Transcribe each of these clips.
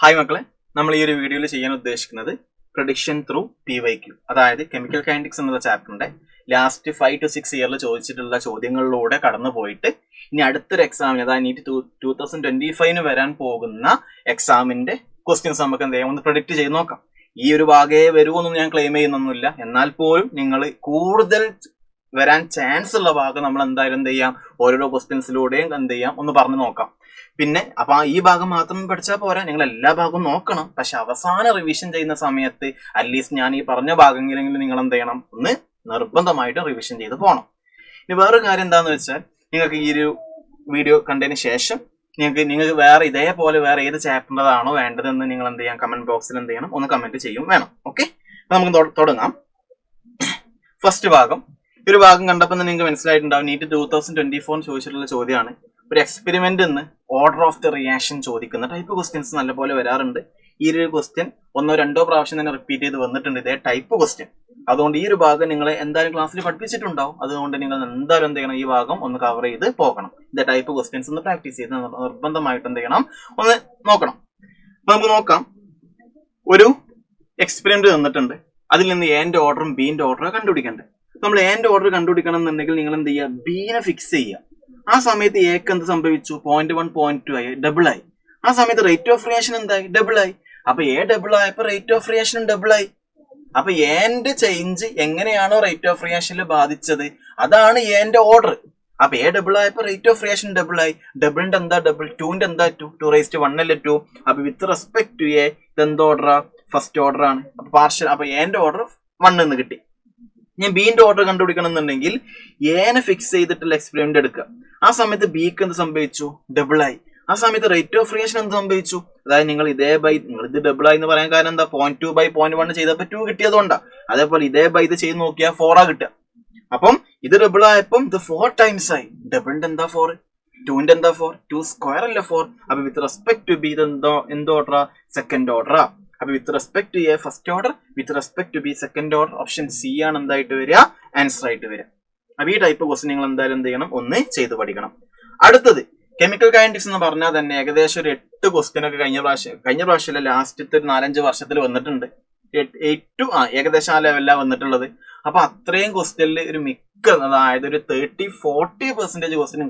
Hi മക്കളെ, നമ്മൾ ഈ ഒരു വീഡിയോയിൽ ചെയ്യാൻ ഉദ്ദേശിക്കുന്നത് പ്രഡിക്ഷൻ ത്രൂ PYQ, അതായത് കെമിക്കൽ കൈനറ്റിക്സ് എന്ന ചാപ്റ്ററിന്റെ ലാസ്റ്റ് 5 to 6 ഇയറിൽ ചോദിച്ചിട്ടുള്ള ചോദ്യങ്ങളിലൂടെ കടന്നു പോയിട്ട് ഇനി അടുത്തൊരു എക്സാമിന്, അതായത് നീറ്റ് 2025 വരാൻ പോകുന്ന എക്സാമിന്റെ ക്വസ്റ്റ്യൻസ് നമുക്ക് എന്ത് ചെയ്യാം ഒന്ന് പ്രഡിക്റ്റ് ചെയ്ത് നോക്കാം. ഈ ഒരു ഭാഗേ വരുമെന്നും ഞാൻ ക്ലെയിം ചെയ്യുന്നൊന്നുമില്ല, എന്നാൽ പോലും നിങ്ങൾ കൂടുതൽ വരാൻ ചാൻസ് ഉള്ള ഭാഗം നമ്മൾ എന്തായാലും എന്ത് ചെയ്യാം ഓരോരോ ക്വസ്റ്റ്യൻസിലൂടെയും എന്ത് ചെയ്യാം ഒന്ന് പറഞ്ഞു നോക്കാം. പിന്നെ അപ്പൊ ഈ ഭാഗം മാത്രം പഠിച്ചാൽ പോരാ, നിങ്ങൾ എല്ലാ ഭാഗവും നോക്കണം. പക്ഷെ അവസാന റിവിഷൻ ചെയ്യുന്ന സമയത്ത് അറ്റ്ലീസ്റ്റ് ഞാൻ ഈ പറഞ്ഞ ഭാഗങ്ങളെങ്കിലും നിങ്ങൾ എന്ത് ചെയ്യണം, ഒന്ന് നിർബന്ധമായിട്ട് റിവിഷൻ ചെയ്ത് പോകണം. ഇനി വേറൊരു കാര്യം എന്താന്ന് വെച്ചാൽ, നിങ്ങൾക്ക് ഈ ഒരു വീഡിയോ കണ്ടതിന് ശേഷം നിങ്ങൾക്ക് വേറെ ഇതേപോലെ വേറെ ഏത് ചാപ്റ്ററിൻ്റെതാണോ വേണ്ടതെന്ന് നിങ്ങൾ എന്ത് ചെയ്യാം കമന്റ് ബോക്സിൽ എന്ത് ചെയ്യണം ഒന്ന് കമന്റ് ചെയ്യും വേണം. ഓക്കെ, അപ്പൊ നമുക്ക് തുടങ്ങാം. ഫസ്റ്റ് ഭാഗം, ഈ ഒരു ഭാഗം കണ്ടപ്പോൾ നിങ്ങൾക്ക് മനസ്സിലായിട്ടുണ്ടാവും നീറ്റ് 2024 ചോദിച്ചിട്ടുള്ള ചോദ്യമാണ്. ഒരു എക്സ്പെരിമെന്റ് എന്ന് ഓർഡർ ഓഫ് ദി റിയാക്ഷൻ ചോദിക്കുന്ന ടൈപ്പ് ക്വസ്റ്റ്യൻസ് നല്ലപോലെ വരാറുണ്ട്. ഈ ഒരു ക്വസ്റ്റ്യൻ 1-2 പ്രാവശ്യം തന്നെ റിപ്പീറ്റ് ചെയ്ത് വന്നിട്ടുണ്ട് ഇതേ ടൈപ്പ് ക്വസ്റ്റ്യൻ. അതുകൊണ്ട് ഈ ഒരു ഭാഗം നിങ്ങൾ എന്തായാലും ക്ലാസ്സിൽ പഠിപ്പിച്ചിട്ടുണ്ടാവും. അതുകൊണ്ട് നിങ്ങൾ എന്തായാലും എന്ത് ചെയ്യണം, ഈ ഭാഗം ഒന്ന് കവർ ചെയ്ത് പോകണം. ഇതേ ടൈപ്പ് ക്വസ്റ്റ്യൻസ് ഒന്ന് പ്രാക്ടീസ് ചെയ്ത് നിർബന്ധമായിട്ട് എന്ത് ചെയ്യണം ഒന്ന് നോക്കണം. അപ്പൊ നമുക്ക് നോക്കാം. ഒരു എക്സ്പെരിമെന്റ് തന്നിട്ടുണ്ട്, അതിൽ നിന്ന് എന്റെ ഓർഡറും ബിന്റെ ഓർഡറും കണ്ടുപിടിക്കണ്ടേ. നമ്മൾ എന്റെ ഓർഡർ കണ്ടുപിടിക്കണം എന്നുണ്ടെങ്കിൽ നിങ്ങൾ എന്ത് ചെയ്യുക, ബിനെ ഫിക്സ് ചെയ്യുക. ആ സമയത്ത് എക്ക് എന്ത് സംഭവിച്ചു, 0.1 0.2 ആയി, ഡബിൾ ആയി. ആ സമയത്ത് റേറ്റ് ഓഫ് റിയാക്ഷൻ എന്തായി, ഡബിൾ ആയി. അപ്പൊ എ ഡബിൾ ആയപ്പോ റേറ്റ് ഓഫ് റിയാക്ഷനും ഡബിൾ ആയി. അപ്പൊ എന്റെ ചേഞ്ച് എങ്ങനെയാണോ റേറ്റ് ഓഫ് റിയാക്ഷനിൽ ബാധിച്ചത് അതാണ് എന്റെ ഓർഡർ. അപ്പൊ എ ഡബിൾ ആയപ്പോ റേറ്റ് ഓഫ് റിയാക്ഷൻ ഡബിൾ ആയി. ഡബിളിന്റെ എന്താ ഡബിൾ, 2ന്റെ എന്താ 2 അല്ലേ 2. അപ്പൊ വിത്ത് റെസ്പെക്ട് ടു എ ഇതെന്ത് ഓർഡറാ, ഫസ്റ്റ് ഓർഡർ ആണ്. അപ്പൊ പാർഷ്യൽ, അപ്പൊ എന്റെ ഓർഡർ 1 എന്ന് കിട്ടി. ഞാൻ ബിന്റെ ഓർഡർ കണ്ടുപിടിക്കണം എന്നുണ്ടെങ്കിൽ എനെ ഫിക്സ് ചെയ്തിട്ടുള്ള എക്സ്പെരിമെന്റ് എടുക്കുക. ആ സമയത്ത് ബിക്ക് എന്ത് സംഭവിച്ചു, ഡബിൾ ആയി. ആ സമയത്ത് റേറ്റ് ഓഫ് റിയാക്ഷൻ എന്ത് സംഭവിച്ചു, അതായത് നിങ്ങൾ നിങ്ങൾ ഇത് ഡബിൾ ആയി എന്ന് പറയാൻ കാരണം എന്താ, 0.2/0.1 ചെയ്തപ്പോ 2 കിട്ടിയതുകൊണ്ടാ. അതേപോലെ ഇത് ചെയ്ത് നോക്കിയാൽ 4 കിട്ടുക. അപ്പം ഇത് ഡബിൾ ആയപ്പം ഇത് 4 ടൈംസ് ആയി. ഡബിളിന്റെ എന്താ 4, 2ന്റെ എന്താ 4, 2 സ്ക്വയർ അല്ല 4. അപ്പൊ വിത്ത് റെസ്പെക്ട് ടു ബി ഇത് എന്ത് ഓർഡറാ, സെക്കൻഡ് ഓർഡറാ. അപ്പൊ with respect to A first order, with respect to B second order, option C ആണ് എന്തായിട്ട് വരിക, ആൻസർ ആയിട്ട് വരിക. അപ്പൊ ഈ ടൈപ്പ് ക്വസ്റ്റ്യൻ നിങ്ങൾ എന്തായാലും എന്ത് ചെയ്യണം, ഒന്ന് ചെയ്ത് പഠിക്കണം. അടുത്തത് കെമിക്കൽ കൈനറ്റിക്സ് എന്ന് പറഞ്ഞാൽ തന്നെ ഏകദേശം ഒരു 8 ക്വസ്റ്റ്യൻ ഒക്കെ കഴിഞ്ഞ പ്രാവശ്യം ലാസ്റ്റത്തെ ഒരു 4-5 വർഷത്തിൽ വന്നിട്ടുണ്ട്. ഏകദേശം ആ ലെവലിലാണ് വന്നിട്ടുള്ളത്. അപ്പൊ അത്രയും ക്വസ്റ്റ്യനിൽ ഒരു അതായത് ഒരു 30-40% ക്വസ്റ്റ്യൻ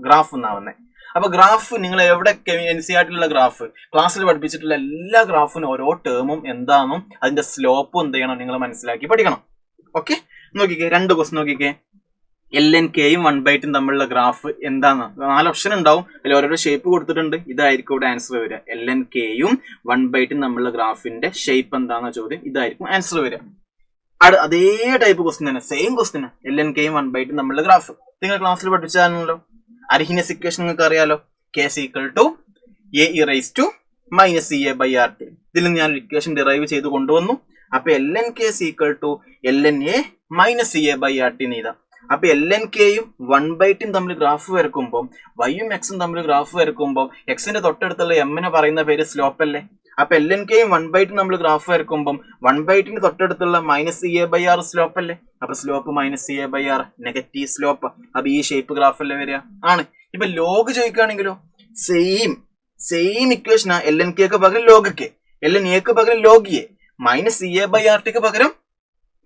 ഗ്രാഫ് എന്നാവുന്നത്. അപ്പൊ ഗ്രാഫ് നിങ്ങൾ എവിടെ NCERT ഗ്രാഫ് ക്ലാസ്സിൽ പഠിപ്പിച്ചിട്ടുള്ള എല്ലാ ഗ്രാഫിനും ഓരോ ടേമും എന്താണെന്നും അതിന്റെ സ്ലോപ്പും എന്ത് ചെയ്യണം നിങ്ങൾ മനസ്സിലാക്കി പഠിക്കണം. ഓക്കെ, നോക്കിക്കേ 2 ക്വസ്റ്റ്യൻ നോക്കിക്കേ. LNKയും 1/2 തമ്മിലുള്ള ഗ്രാഫ് എന്താണ്, 4 ഓപ്ഷൻ ഉണ്ടാവും. അതിൽ ഓരോരോ ഷേപ്പ് കൊടുത്തിട്ടുണ്ട്. ഇതായിരിക്കും ഇവിടെ ആൻസർ വരിക. LNKയും 1/2 തമ്മിലുള്ള ഗ്രാഫിന്റെ ഷേപ്പ് എന്താണെന്ന ചോദ്യം, ഇതായിരിക്കും ആൻസർ വരിക. അതേ ടൈപ്പ് ക്വസ്റ്റ്യൻ തന്നെ, സെയിം ക്വസ്റ്റ്യൻ. LNKയും 1/2 തമ്മിലുള്ള ഗ്രാഫ് നിങ്ങൾ ക്ലാസ്സിൽ പഠിപ്പിച്ചാണല്ലോ. അർഹീനിയസ് ഇക്വേഷൻ നിങ്ങൾക്ക് അറിയാലോ, K = A e⁻ ഇതിൽ നിന്ന് ഞാൻ ഇക്വേഷൻ ഡിറൈവ് ചെയ്ത് കൊണ്ടുവന്നു. അപ്പൊ LNK = LNA -CA/RT എഴുതാം. അപ്പൊ LNKയും 1/2 തമ്മിൽ ഗ്രാഫ് വരക്കുമ്പോൾ, വൈയും എക്സും തമ്മിൽ ഗ്രാഫ് വരക്കുമ്പോൾ എക്സിന്റെ തൊട്ടടുത്തുള്ള എമ്മിനെ പറയുന്ന പേര് സ്ലോപ്പ് അല്ലേ. അപ്പൊ LNKയും 1/2 തമ്മിൽ ഗ്രാഫ് വരക്കുമ്പോൾ 1/2 തൊട്ടടുത്തുള്ള -CA/R സ്ലോപ്പ് അല്ലേ. അപ്പൊ സ്ലോപ്പ് -CA/R, നെഗറ്റീവ് സ്ലോപ്പ്. അപ്പൊ ഈ ഷേപ്പ് ഗ്രാഫ് അല്ലേ വരിക ആണ്. ഇപ്പൊ ലോഗ് ചോദിക്കുകയാണെങ്കിലോ സെയിം ഇക്വേഷനാ. LNKക്ക് പകരം ലോഗ് K, LNAക്ക് പകരം ലോഗ് A, -CA/RTക്ക് പകരം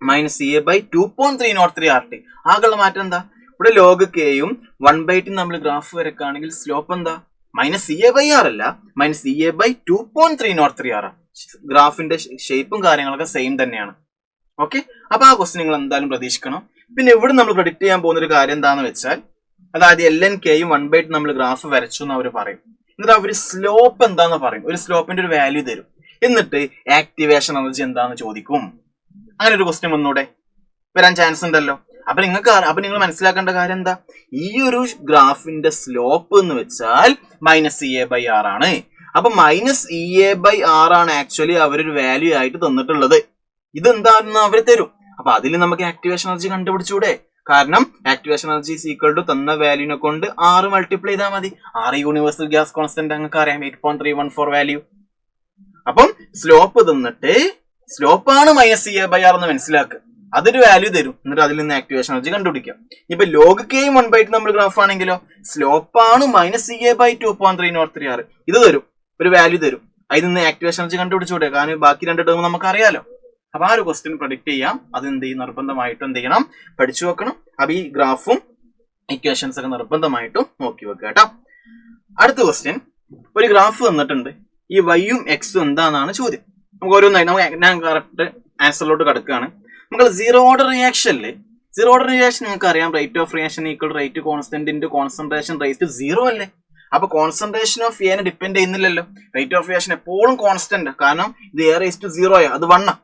-CA/2.303RT. ആകെയുള്ള മാറ്റം എന്താ, ഇവിടെ ലോഗ് Kയും 1/2 തമ്മിൽ ഗ്രാഫ് വരക്കുകയാണെങ്കിൽ സ്ലോപ്പ് എന്താ, -CA/R അല്ല, -CA/2.303R. ഗ്രാഫിന്റെ ഷേപ്പും കാര്യങ്ങളൊക്കെ സെയിം തന്നെയാണ്. ഓക്കെ, അപ്പൊ ആ ക്വസ്റ്റ്യൻ നിങ്ങൾ എന്തായാലും പ്രതീക്ഷിക്കണം. പിന്നെ ഇവിടെ നമ്മൾ പ്രഡിക്ട് ചെയ്യാൻ പോകുന്ന ഒരു കാര്യം എന്താണെന്ന് വെച്ചാൽ, അതായത് LNKയും 1/2 നമ്മൾ ഗ്രാഫ് വരച്ചു എന്ന് അവർ പറയും. എന്നിട്ട് അവർ സ്ലോപ്പ് എന്താന്ന് പറയും, ഒരു സ്ലോപ്പിന്റെ ഒരു വാല്യൂ തരും. എന്നിട്ട് ആക്ടിവേഷൻ എനർജി എന്താന്ന് ചോദിക്കും. അങ്ങനെ ഒരു ക്വസ്റ്റ്യൻ ഒന്നൂടെ വരാൻ ചാൻസ് ഉണ്ടല്ലോ. അപ്പൊ നിങ്ങൾ മനസ്സിലാക്കേണ്ട കാര്യം എന്താ, ഈ ഒരു ഗ്രാഫിന്റെ സ്ലോപ്പ് എന്ന് വെച്ചാൽ -CA/R ആണ്. അപ്പൊ -EA/R ആണ് ആക്ച്വലി അവരൊരു വാല്യൂ ആയിട്ട് തന്നിട്ടുള്ളത്. ഇതെന്താണെന്ന് അവർ തരും. അപ്പൊ അതിൽ നമുക്ക് ആക്ടിവേഷൻ എനർജി കണ്ടുപിടിച്ചൂടെ. കാരണം ആക്ടിവേഷൻ എനർജി = തന്ന വാല്യൂനെ കൊണ്ട് 6 മൾട്ടിപ്ലൈ ചെയ്താൽ മതി. 6 യൂണിവേഴ്സൽ ഗ്യാസ് കോൺസ്റ്റന്റ് നിങ്ങൾക്ക് അറിയാം, 8.314 വാല്യൂ. അപ്പം സ്ലോപ്പ് തന്നിട്ട് സ്ലോപ്പാണ് -CA/R എന്ന് മനസ്സിലാക്കുക. അതൊരു വാല്യൂ തരും. എന്നിട്ട് അതിൽ നിന്ന് ആക്ടിവേഷൻ എനർജി കണ്ടുപിടിക്കാം. ഇപ്പൊ ലോഗ് Kയും 1/2 നമ്മൾ ഗ്രാഫ് ആണെങ്കിലോ സ്ലോപ്പാണ് -CA/2.303R. ഇത് തരും, ഒരു വാല്യൂ തരും. അതിൽ നിന്ന് ആക്ടിവേഷൻ എനർജി കണ്ടുപിടിച്ചുകൂടെ? കാരണം ബാക്കി 2 ടേം നമുക്ക് അറിയാലോ. അപ്പൊ ആ ഒരു ക്വസ്റ്റ്യൻ പ്രൊഡിക്ട് ചെയ്യാം. അത് എന്ത് ചെയ്യും? നിർബന്ധമായിട്ടും എന്ത് ചെയ്യണം? പഠിച്ചു വെക്കണം. അപ്പൊ ഈ ഗ്രാഫും ഇക്വേഷൻസ് ഒക്കെ നിർബന്ധമായിട്ടും നോക്കി വെക്കുക കേട്ടോ. അടുത്ത ക്വസ്റ്റ്യൻ, ഒരു ഗ്രാഫ് തന്നിട്ടുണ്ട്. ഈ വൈയും എക്സും എന്താണെന്നാണ് ചോദ്യം. നമുക്ക് ഓരോന്നായി ഞാൻ കറക്റ്റ് ആൻസറിലോട്ട് കിടക്കുകയാണ്. നമുക്ക് സീറോ ഓർഡർ റിയാക്ഷനില് നിങ്ങൾക്ക് അറിയാം, rate of reaction equal rate constant into concentration rate 0 അല്ലേ? അപ്പൊ കോൺസെൻട്രേഷൻ ഓഫ് എനെ ഡിപ്പെൻഡ് ചെയ്യുന്നില്ലല്ലോ. റേറ്റ് ഓഫ് റിയാക്ഷൻ എപ്പോഴും കോൺസ്റ്റന്റ്, കാരണം ഇത് എ റേസ് ടു 0 ആയോ, അത് 1.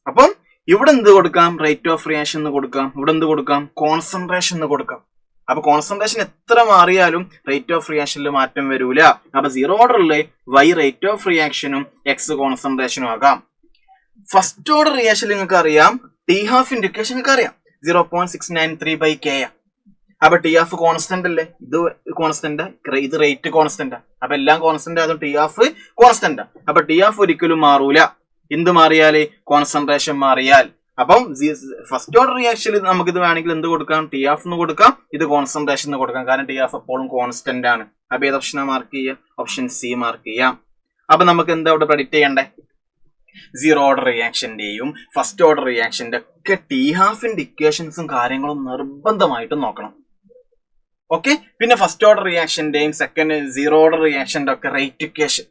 അപ്പം ഇവിടെ എന്ത് കൊടുക്കാം? റേറ്റ് ഓഫ് റിയാക്ഷൻ എന്ന് കൊടുക്കാം. ഇവിടെ എന്ത് കൊടുക്കാം? കോൺസെൻട്രേഷൻ എന്ന് കൊടുക്കാം. അപ്പൊ കോൺസെൻട്രേഷൻ എത്ര മാറിയാലും റേറ്റ് ഓഫ് റിയാക്ഷനിൽ മാറ്റം വരൂല. അപ്പൊ സീറോ ഓർഡറിലെ വൈ റേറ്റ് ഓഫ് റിയാക്ഷനും എക്സ് കോൺസെൻട്രേഷനും ആകാം. ഫസ്റ്റ് ഓർഡർ റിയാക്ഷൻ നിങ്ങൾക്ക് അറിയാം, ടി ഹാഫ് ഇൻഡിക്കേഷൻ നിങ്ങൾക്ക് അറിയാം 0.693/K. അപ്പൊ ടി ഹാഫ് കോൺസ്റ്റന്റ് അല്ലേ? ഇത് കോൺസ്റ്റന്റ്, ഇത് റേറ്റ് കോൺസ്റ്റന്റ്. അപ്പൊ എല്ലാം കോൺസ്റ്റന്റ് ആയതുകൊണ്ട് ടി ഹാഫ് കോൺസ്റ്റന്റ്. അപ്പൊ ടി ഹാഫ് ഒരിക്കലും മാറൂല. എന്ത് മാറിയാല്? കോൺസെൻട്രേഷൻ മാറിയാൽ. അപ്പം ഫസ്റ്റ് ഓർഡർ റിയാക്ഷനിൽ നമുക്ക് ഇത് വേണമെങ്കിൽ എന്ത് കൊടുക്കാം? ടി ഹാഫ് എന്ന് കൊടുക്കാം, ഇത് കോൺസെൻട്രേഷൻ എന്ന് കൊടുക്കാം. കാരണം ടി ഹാഫ് എപ്പോഴും കോൺസ്റ്റന്റ് ആണ്. അപ്പൊ ഏത് ഓപ്ഷനാ മാർക്ക് ചെയ്യാം? ഓപ്ഷൻ സി മാർക്ക് ചെയ്യാം. അപ്പൊ നമുക്ക് എന്താ ഇവിടെ പ്രെഡിക്റ്റ് ചെയ്യണ്ടേ? സീറോ ഓർഡർ റിയാക്ഷന്റെയും ഫസ്റ്റ് ഓർഡർ റിയാക്ഷന്റെ ഒക്കെ ടി ഹാഫിന്റെ ഇക്വേഷൻസും കാര്യങ്ങളും നിർബന്ധമായിട്ടും നോക്കണം. ഓക്കെ. പിന്നെ ഫസ്റ്റ് ഓർഡർ റിയാക്ഷന്റെയും സെക്കൻഡ് സീറോ ഓർഡർ റിയാക്ഷന്റെ ഒക്കെ റേറ്റ് ഇക്വേഷൻ,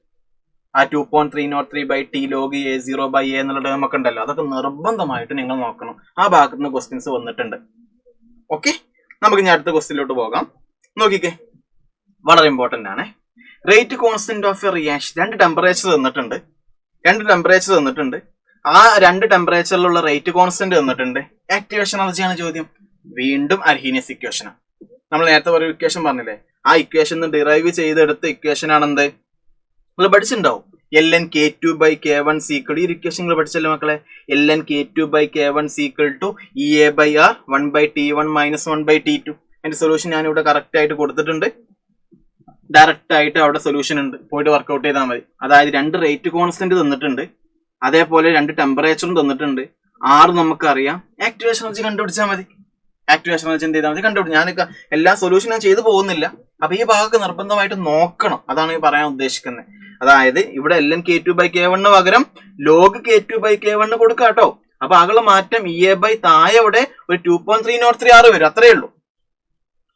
ആ 2.303/T log A0/A എന്നുള്ള ടേം ഒക്കെ ഉണ്ടല്ലോ, അതൊക്കെ നിർബന്ധമായിട്ട് നിങ്ങൾ നോക്കണം. ആ ഭാഗത്ത് നിന്ന് ക്വസ്റ്റ്യൻസ് വന്നിട്ടുണ്ട്. ഓക്കെ, നമുക്ക് ഇനി അടുത്ത ക്വസ്റ്റ്യനിലോട്ട് പോകാം. നോക്കിക്കേ, വളരെ ഇമ്പോർട്ടന്റ് ആണ്. Rate constant of A reaction, 2 temperature തന്നിട്ടുണ്ട്. ആ 2 ടെമ്പറേച്ചറിലുള്ള റേറ്റ് കോൺസ്റ്റന്റ് തന്നിട്ടുണ്ട്. ആക്ടിവേഷൻ എനർജിയാണ് ചോദ്യം. വീണ്ടും അർഹീനിയസ് ഇക്വേഷനാണ്. നമ്മൾ നേരത്തെ ഒരു ഇക്വേഷൻ പറഞ്ഞില്ലേ, ആ ഇക്വേഷൻ ഡിറൈവ് ചെയ്തെടുത്ത ഇക്വേഷൻ ആണെന്ത്? നിങ്ങൾ പഠിച്ചിട്ടുണ്ടാവും. ln K2/K1 ഈക്വൽ, ഈ ഇക്വേഷൻ നിങ്ങൾ പഠിച്ചല്ലോ മക്കളെ. ln K2/K1 equal to EA/R 1/T1 minus 1/T2. അതിന്റെ സൊല്യൂഷൻ ഞാൻ ഇവിടെ കറക്റ്റ് ആയിട്ട് കൊടുത്തിട്ടുണ്ട്. ഡയറക്റ്റ് ആയിട്ട് അവിടെ സൊല്യൂഷൻ ഉണ്ട്, പോയിട്ട് വർക്ക്ഔട്ട് ചെയ്താൽ മതി. അതായത് 2 റേറ്റ് കോൺസ്റ്റന്റ് തന്നിട്ടുണ്ട്, അതേപോലെ 2 ടെമ്പറേച്ചറും തന്നിട്ടുണ്ട്. 6 നമുക്കറിയാം. ആക്ടിവേഷൻ എനർജി കണ്ടുപിടിച്ചാൽ മതി. ആക്ടിവേഷൻ എനർജി എന്ത് ചെയ്താൽ മതി? കണ്ടുപിടിച്ചു. ഞാൻ എല്ലാ സൊല്യൂഷനും ഞാൻ ചെയ്തു പോകുന്നില്ല. അപ്പൊ ഈ ഭാഗത്ത് നിർബന്ധമായിട്ട് നോക്കണം. അതാണ് ഈ പറയാൻ ഉദ്ദേശിക്കുന്നത്. അതായത് ഇവിടെ ln K2/K1 പകരം log K2/K1 കൊടുക്കുക കേട്ടോ. അപ്പൊ ആകെയുള്ള മാറ്റം EA/ താഴെ ഇവിടെ ഒരു 2.303 വരും, അത്രയേ ഉള്ളൂ.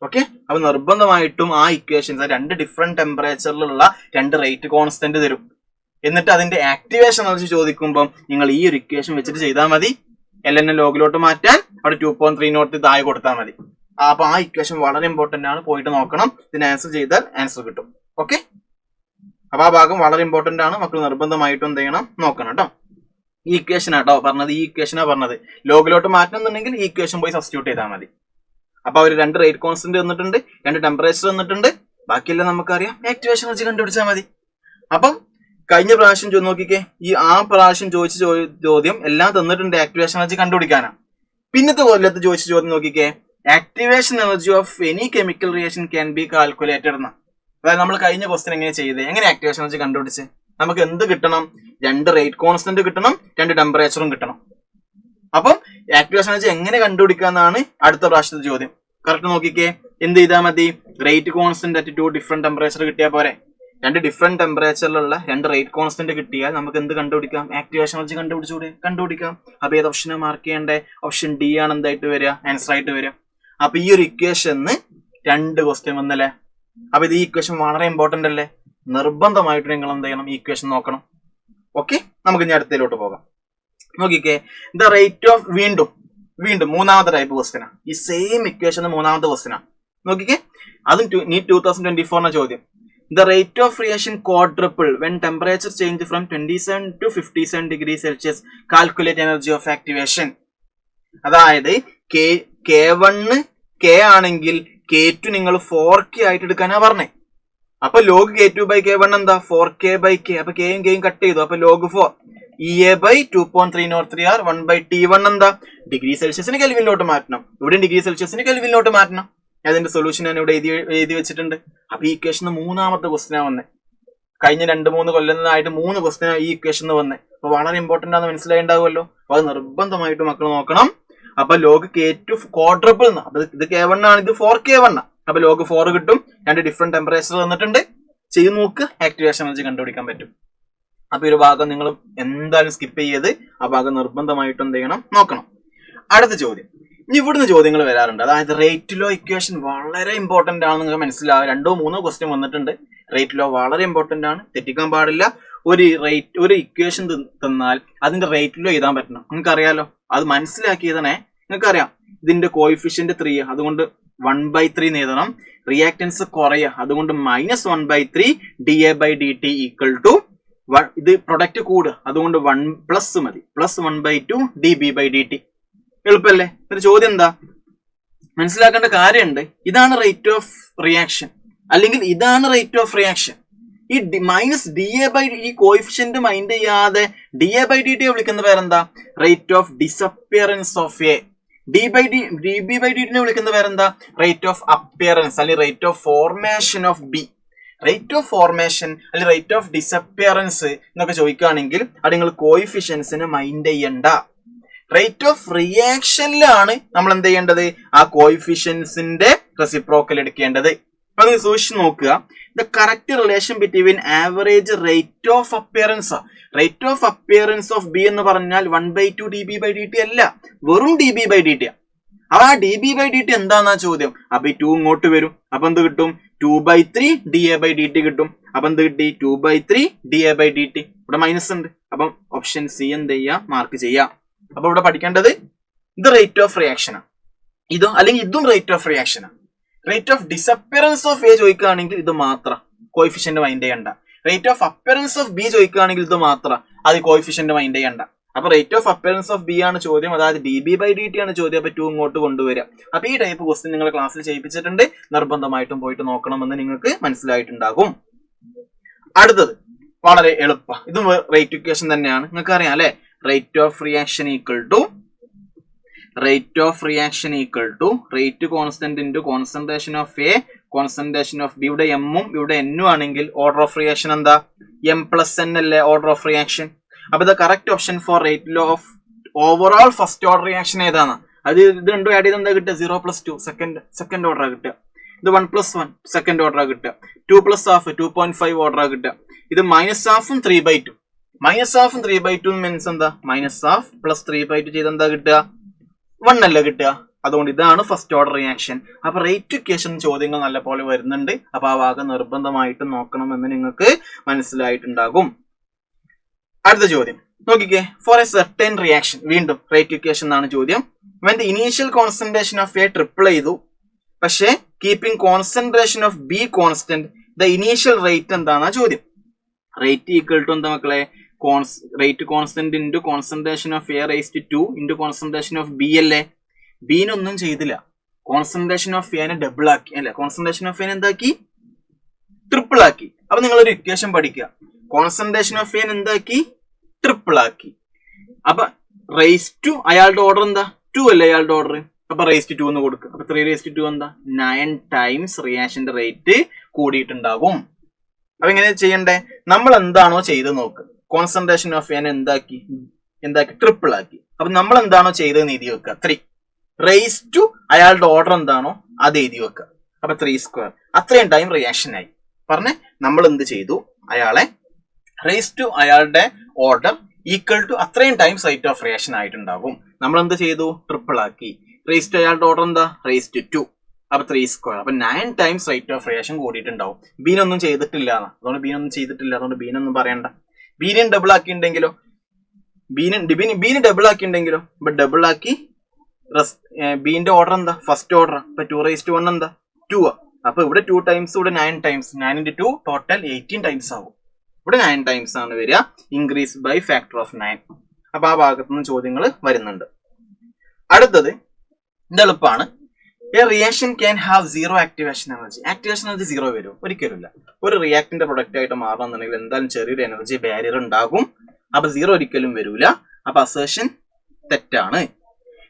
ഓക്കെ. അപ്പൊ നിർബന്ധമായിട്ടും ആ ഇക്വേഷൻസ് 2 ഡിഫറെന്റ് ടെമ്പറേച്ചറിലുള്ള 2 റേറ്റ് കോൺസ്റ്റന്റ് തരും. എന്നിട്ട് അതിന്റെ ആക്ടിവേഷൻ എനർജി ചോദിക്കുമ്പോൾ നിങ്ങൾ ഈ ഒരു ഇക്വേഷൻ വെച്ചിട്ട് ചെയ്താൽ മതി. ln ലോഗിലോട്ട് മാറ്റാൻ അവിടെ 2.303 താഴെ കൊടുത്താൽ മതി. അപ്പൊ ആ ഇക്വേഷൻ വളരെ ഇമ്പോർട്ടന്റ് ആണ്, പോയിട്ട് നോക്കണം. ഇതിന് ആൻസർ ചെയ്താൽ ആൻസർ കിട്ടും. ഓക്കെ. അപ്പൊ ആ ഭാഗം വളരെ ഇമ്പോർട്ടന്റ് ആണ്, മക്കൾ നിർബന്ധമായിട്ടും എന്ത് ചെയ്യണം? നോക്കണം കേട്ടോ. ഈ ഇക്വേഷൻ ആട്ടോ പറഞ്ഞത്, ഈ ഇക്വേഷനാ പറഞ്ഞത്. ലോഗിലോട്ട് മാറ്റണമെന്നുണ്ടെങ്കിൽ ഈ ഇക്വേഷൻ പോയി സബ്സ്റ്റിറ്റ്യൂട്ട് ചെയ്താൽ മതി. അപ്പൊ അവർ 2 റേറ്റ് കോൺസ്റ്റന്റ് തന്നിട്ടുണ്ട്, 2 ടെമ്പറേച്ചർ തന്നിട്ടുണ്ട്, ബാക്കിയെല്ലാം നമുക്കറിയാം. ആക്ടിവേഷൻ എനർജി കണ്ടുപിടിച്ചാൽ മതി. അപ്പം കഴിഞ്ഞ പ്രാവശ്യം നോക്കിക്കേ, ആ പ്രാവശ്യം ചോദിച്ച ചോദ്യം എല്ലാം തന്നിട്ടുണ്ട്, ആക്ടിവേഷൻ എനർജി കണ്ടുപിടിക്കാനാ. പിന്നത്തെ കൊല്ലത്ത് ചോദിച്ച ചോദ്യം നോക്കിക്കേ, activation energy of any chemical reaction can be calculated എന്നാ. അതായത് നമ്മൾ കഴിഞ്ഞ ക്വസ്റ്റ്യൻ എങ്ങനെ ചെയ്തത്, എങ്ങനെ ആക്ടിവേഷൻ എനർജി കണ്ടുപിടിച്ച്? നമുക്ക് എന്ത് കിട്ടണം? 2 റേറ്റ് കോൺസ്റ്റന്റ് കിട്ടണം, 2 ടെമ്പറേച്ചറും കിട്ടണം. അപ്പം ആക്ടിവേഷൻ എനർജി എങ്ങനെ കണ്ടുപിടിക്കാന്നാണ് അടുത്ത പ്രാവശ്യത്തെ ചോദ്യം. കറക്റ്റ് നോക്കിക്കേ, എന്ത് ചെയ്താൽ മതി? Rate constant at 2 different temperature കിട്ടിയാൽ പോരെ? 2 ഡിഫറെന്റ് ടെമ്പറേച്ചറിലുള്ള 2 റേറ്റ് കോൺസ്റ്റന്റ് കിട്ടിയാൽ നമുക്ക് എന്ത് കണ്ടുപിടിക്കാം? ആക്ടിവേഷൻ എനർജി കണ്ടുപിടിക്കാം. അപ്പൊ ഏത് ഓപ്ഷനെ മാർക്ക് ചെയ്യണ്ടേ? ഓപ്ഷൻ ഡി ആണ് എന്തായിട്ട് വരിക? ആൻസർ ആയിട്ട് വരിക. അപ്പൊ ഈ ഒരു ഇക്വേഷന് 2 ക്വസ്റ്റ്യൻ വന്നല്ലേ. അപ്പൊ ഇത് ഈ ഇക്വേഷൻ വളരെ ഇമ്പോർട്ടന്റ് അല്ലേ? നിർബന്ധമായിട്ട് നിങ്ങൾ എന്ത് ചെയ്യണം? ഈ ഇക്വേഷൻ നോക്കണം. ഓക്കെ, നമുക്ക് ഇനി അടുത്തതിലോട്ട് പോകാം. നോക്കിക്കേ, ദ റേറ്റ് ഓഫ്, വീണ്ടും മൂന്നാമത്തെ ടൈപ്പ് ക്വസ്റ്റ്യനാ. ഈ സെയിം ഇക്വേഷൻ മൂന്നാമത്തെ ക്വസ്റ്റ്യനാ. നോക്കിക്കേ, അതും 2024 ചോദ്യം. The rate of reaction quadruple when temperature change from 27 to 57 degrees Celsius. Calculate energy of activation. അതായത് K1 K ആണെങ്കിൽ K2 നിങ്ങൾ 4K ആയിട്ട് എടുക്കാനാ പറഞ്ഞേ. അപ്പൊ log K2/K1 എന്താ? 4K/K. അപ്പൊ Kയും Kയും കട്ട് ചെയ്തു, അപ്പൊ log 4 EA/2.303R 1/T1 എന്താ? ഡിഗ്രി സെൽഷ്യസിന് കെൽവിനിലോട്ട് മാറ്റണം. ഇവിടെ ഡിഗ്രി സെൽഷ്യസിന് കെൽവിനിലോട്ട് മാറ്റണം. അതിന്റെ സൊല്യൂഷൻ ഞാൻ ഇവിടെ എഴുതി വെച്ചിട്ടുണ്ട്. അപ്പൊ ഈ ഇക്വേഷൻ മൂന്നാമത്തെ ക്വസ്റ്റിനാ വന്നേ. കഴിഞ്ഞ 2-3 കൊല്ലങ്ങളായിട്ട് 3 ക്വസ്റ്റിനാ ഈ ഇക്വേഷൻ വന്നേ. അപ്പൊ വളരെ ഇമ്പോർട്ടന്റ് ആണെന്ന് മനസ്സിലായിണ്ടാവുമല്ലോ. അപ്പൊ അത് നിർബന്ധമായിട്ട് മക്കൾ നോക്കണം. അപ്പൊ log K2 ക്വാഡ്രപ്പിൾ, ഇത് K1 ആണ്, ഇത് 4K1. അപ്പൊ log 4 കിട്ടും. 2 ഡിഫറെന്റ് ടെമ്പറേച്ചർ തന്നിട്ടുണ്ട്. ചെയ്ത് നോക്ക്, ആക്ടിവേഷൻ എനർജി കണ്ടുപിടിക്കാൻ പറ്റും. അപ്പൊ ഈ ഒരു ഭാഗം നിങ്ങൾ എന്തായാലും സ്കിപ്പ് ചെയ്ത് ആ ഭാഗം നിർബന്ധമായിട്ടും എന്ത് ചെയ്യണം, നോക്കണം. അടുത്ത ചോദ്യം, ഇനി ഇവിടുന്ന് ചോദ്യങ്ങൾ വരാറുണ്ട്. അതായത് റേറ്റ് ലോ ഇക്വേഷൻ വളരെ ഇമ്പോർട്ടന്റ് ആണ്, നിങ്ങൾക്ക് മനസ്സിലാവും. 2-3 ക്വസ്റ്റ്യൻ വന്നിട്ടുണ്ട്. റേറ്റ് ലോ വളരെ ഇമ്പോർട്ടന്റ് ആണ്, തെറ്റിക്കാൻ പാടില്ല. ഒരു ഇക്വേഷൻ തന്നാൽ അതിന്റെ റേറ്റ് ലോ എഴുതാൻ പറ്റണം. നിങ്ങൾക്ക് അറിയാലോ, അത് മനസ്സിലാക്കിയതന്നെ. നിങ്ങൾക്കറിയാം ഇതിന്റെ കോയിഫിഷ്യന്റ് 3, അതുകൊണ്ട് 1/3 എഴുതണം. റിയാക്ടൻസ് കുറയുക, അതുകൊണ്ട് -1/3 dA/dt ഈക്വൽ ടു ഇത് പ്രൊഡക്റ്റ് കൂടുക, അതുകൊണ്ട് 1+ മതി, +1/2 dB/dt. എളുപ്പല്ലേ? ഒരു ചോദ്യം എന്താ മനസ്സിലാക്കേണ്ട കാര്യമുണ്ട്. ഇതാണ് റേറ്റ് ഓഫ് റിയാക്ഷൻ, അല്ലെങ്കിൽ ഇതാണ് റേറ്റ് ഓഫ് റിയാക്ഷൻ. ഈ -dA/dt ഈ കോയിഫിഷ്യന്റ് മൈൻഡ് ചെയ്യാതെ dA/dt വിളിക്കുന്ന പേരെന്താ? Rate of disappearance of A. dB/dt വിളിക്കുന്ന പേരെന്താ? റേറ്റ് ഓഫ് അപ്പിയറൻസ് അല്ലെങ്കിൽ rate of formation of B. Rate of formation അല്ലെങ്കിൽ റേറ്റ് ഓഫ് ഡിസപ്പിയറൻസ് എന്നൊക്കെ ചോദിക്കുകയാണെങ്കിൽ അത് നിങ്ങൾ കോയിഫിഷ്യൻസിന് മൈൻഡ് ചെയ്യണ്ട. റേറ്റ് ഓഫ് റിയാക്ഷനിലാണ് നമ്മൾ എന്ത് ചെയ്യേണ്ടത്? ആ കോയിഫിഷ്യൻസിന്റെ റെസിപ്രോക്കൽ എടുക്കേണ്ടത്. അപ്പൊ നിങ്ങൾ സൂക്ഷിച്ച് നോക്കുക. The correct relation between average rate of appearance. Rate of appearance of B എന്ന് പറഞ്ഞാൽ 1/2 dB/dt അല്ല, വെറും dB/dt. ആ dB/dt എന്താന്നാ ചോദ്യം. അപ്പൊ ഈ 2 ഇങ്ങോട്ട് വരും, അപ്പൊ എന്ത് കിട്ടും? 2/3 dA/dt കിട്ടും. അപ്പൊ എന്ത് കിട്ടി? 2/3 dA/dt. ഇവിടെ മൈനസ് ഉണ്ട്, അപ്പം ഓപ്ഷൻ സി എന്ത് ചെയ്യാം, മാർക്ക് ചെയ്യാം. അപ്പൊ ഇവിടെ പഠിക്കേണ്ടത് ഇത് റേറ്റ് ഓഫ് റിയാക്ഷനാണ്, ഇതും അല്ലെങ്കിൽ ഇതും റേറ്റ് ഓഫ് റിയാക്ഷനാണ്. Rate of disappearance of A ചോദിക്കുകയാണെങ്കിൽ ഇത് മാത്രം, കോയിഫിഷ്യന്റ് മൈൻഡ് ചെയ്യണ്ട. Rate of appearance of B ചോദിക്കുകയാണെങ്കിൽ ഇത് മാത്രം, അത് കോയിഫിഷ്യന്റ് മൈൻഡ് ചെയ്യണ്ട. അപ്പൊ rate of appearance of B ആണ് ചോദ്യം, അതായത് dB/dt ആണ് ചോദ്യം. അപ്പൊ 2 ഇങ്ങോട്ട് കൊണ്ടുവരിക. അപ്പൊ ഈ ടൈപ്പ് ക്വസ്റ്റ്യൻ നിങ്ങൾ ക്ലാസ്സിൽ ചെയ്യിപ്പിച്ചിട്ടുണ്ട്, നിർബന്ധമായിട്ടും പോയിട്ട് നോക്കണമെന്ന് നിങ്ങൾക്ക് മനസ്സിലായിട്ടുണ്ടാകും. അടുത്തത് വളരെ എളുപ്പം, ഇതും റേറ്റ് ഇക്വേഷൻ തന്നെയാണ്, നിങ്ങൾക്ക് അറിയാം അല്ലെ. Rate of reaction equal to rate constant into concentration of A concentration of B. ഇവിടെ എമ്മും ഇവിടെ എന്നും ആണെങ്കിൽ ഓർഡർ ഓഫ് റിയാക്ഷൻ എന്താ? m+n അല്ലേ ഓർഡർ ഓഫ് റിയാക്ഷൻ. അപ്പൊ the correct option for rate law of overall first order reaction ഏതാണ്? അത് ഇത് രണ്ടും ആഡ് ചെയ്ത് എന്താ കിട്ടുക? 0+2 സെക്കൻഡ് ഓർഡർ കിട്ടുക. ഇത് 1+1 സെക്കൻഡ് ഓർഡർ കിട്ടുക. 2+1 2.5 ഓർഡർ കിട്ടുക. ഇത് -1/2 3/2. -1/2 3/2 മീൻസ് എന്താ? -1/2 + 3/2 ചെയ്ത് എന്താ കിട്ടുക? 1 അല്ല കിട്ടുക. അതുകൊണ്ട് ഇതാണ് ഫസ്റ്റ് ഓർഡർ റിയാക്ഷൻ. അപ്പൊ റേറ്റ് ഇക്വേഷൻ ചോദ്യങ്ങൾ നല്ലപോലെ വരുന്നുണ്ട്. അപ്പൊ ആ ഭാഗം നിർബന്ധമായിട്ടും നോക്കണമെന്ന് നിങ്ങൾക്ക് മനസ്സിലായിട്ടുണ്ടാകും. അടുത്ത ചോദ്യം നോക്കിക്കേ. ഫോർ എ സർട്ടൻ റിയാക്ഷൻ, വീണ്ടും റേറ്റ് ഇക്വേഷൻ എന്നാണ് ചോദ്യം. When the initial concentration of A triple ചെയ്തു, പക്ഷേ keeping concentration of B constant, the initial rate എന്താണ് ചോദ്യം. റേറ്റ് ഈക്വൽ ടു എന്താ മക്കളെ? Rate constant into concentration of A raised 2 into concentration of B അല്ലേ. ബീനൊന്നും ചെയ്തില്ല, കോൺസെൻട്രേഷൻ ഓഫ് എനെ double ആക്കി അല്ലെ. കോൺസെൻട്രേഷൻ ഓഫ് എനെ എന്താക്കി? ട്രിപ്പിൾ ആക്കി. അപ്പൊ നിങ്ങളൊരു ഇക്വേഷൻ പഠിക്കുക. കോൺസെൻട്രേഷൻ ഓഫ് എൻ എന്താക്കി? ട്രിപ്പിൾ ആക്കി. അപ്പൊ റേസ് ടു അയാളുടെ ഓർഡർ എന്താ? 2 അല്ലേ അയാളുടെ ഓർഡർ. അപ്പൊ റേസ്റ്റ് 2 എന്ന് കൊടുക്കുക. അപ്പൊ 3/2 എന്താ? 9 ടൈംസ് റിയാക്ഷന്റെ റേറ്റ് കൂടിയിട്ടുണ്ടാകും. അപ്പൊ എങ്ങനെ ചെയ്യണ്ടേ? നമ്മൾ എന്താണോ ചെയ്ത് നോക്ക്. കോൺസെൻട്രേഷൻ ഓഫ് എൻ എന്താക്കി? ട്രിപ്പിൾ ആക്കി. അപ്പൊ നമ്മൾ എന്താണോ ചെയ്തതെന്ന് എഴുതി വെക്കുക. 3 റേസ് ടു അയാളുടെ ഓർഡർ എന്താണോ അത് എഴുതി വെക്കുക. അപ്പൊ 3². അത്രയും ടൈം റിയാക്ഷൻ ആയി. പറഞ്ഞേ നമ്മൾ എന്ത് ചെയ്തു? അയാളെ റേസ് ടു അയാളുടെ ഓർഡർ ഈക്വൽ ടു അത്രയും ടൈംസ് റേറ്റ് ഓഫ് റിയാക്ഷൻ ആയിട്ടുണ്ടാകും. നമ്മൾ എന്ത് ചെയ്തു? ട്രിപ്പിൾ ആക്കി. റേസ് ടു അയാളുടെ ഓർഡർ എന്താ? Raise to 2. അപ്പൊ 3². അപ്പൊ 9 ടൈംസ് റേറ്റ് ഓഫ് റിയാക്ഷൻ കൂടിയിട്ടുണ്ടാവും. ബീനൊന്നും ചെയ്തിട്ടില്ല. അതുകൊണ്ട് ബീനൊന്നും പറയണ്ട. ബീനും ഡബിൾ ആക്കിയിട്ടുണ്ടെങ്കിലോ? ബീന് ഡബിൾ ആക്കിയിട്ടുണ്ടെങ്കിലോ? ഇപ്പൊ ഡബിൾ ആക്കി ബീന്റെ ഓർഡർ എന്താ? First order. അപ്പൊ 2/1 എന്താ? 2. അപ്പൊ ഇവിടെ 2 ടൈംസ്, ഇവിടെ 9 ടൈംസ്. 9 × 2 ടോട്ടൽ 18 ടൈംസ് ആവും. ഇവിടെ 9 ടൈംസ് ആണ് വരിക. Increase by factor of 9. അപ്പൊ ആ ഭാഗത്തു നിന്ന് ചോദ്യങ്ങൾ വരുന്നുണ്ട്. അടുത്തത് ഇത് എളുപ്പമാണ്. A reaction can have 0 activation energy. Activation energy 0 വരും? ഒരിക്കലുമില്ല. ഒരു റിയാക്ടിന്റെ പ്രൊഡക്റ്റ് ആയിട്ട് മാറണമെന്നുണ്ടെങ്കിൽ എന്തായാലും ചെറിയൊരു എനർജി ബാരിയർ ഉണ്ടാകും. അപ്പൊ 0 ഒരിക്കലും വരൂല. അപ്പൊ അസേർഷൻ തെറ്റാണ്.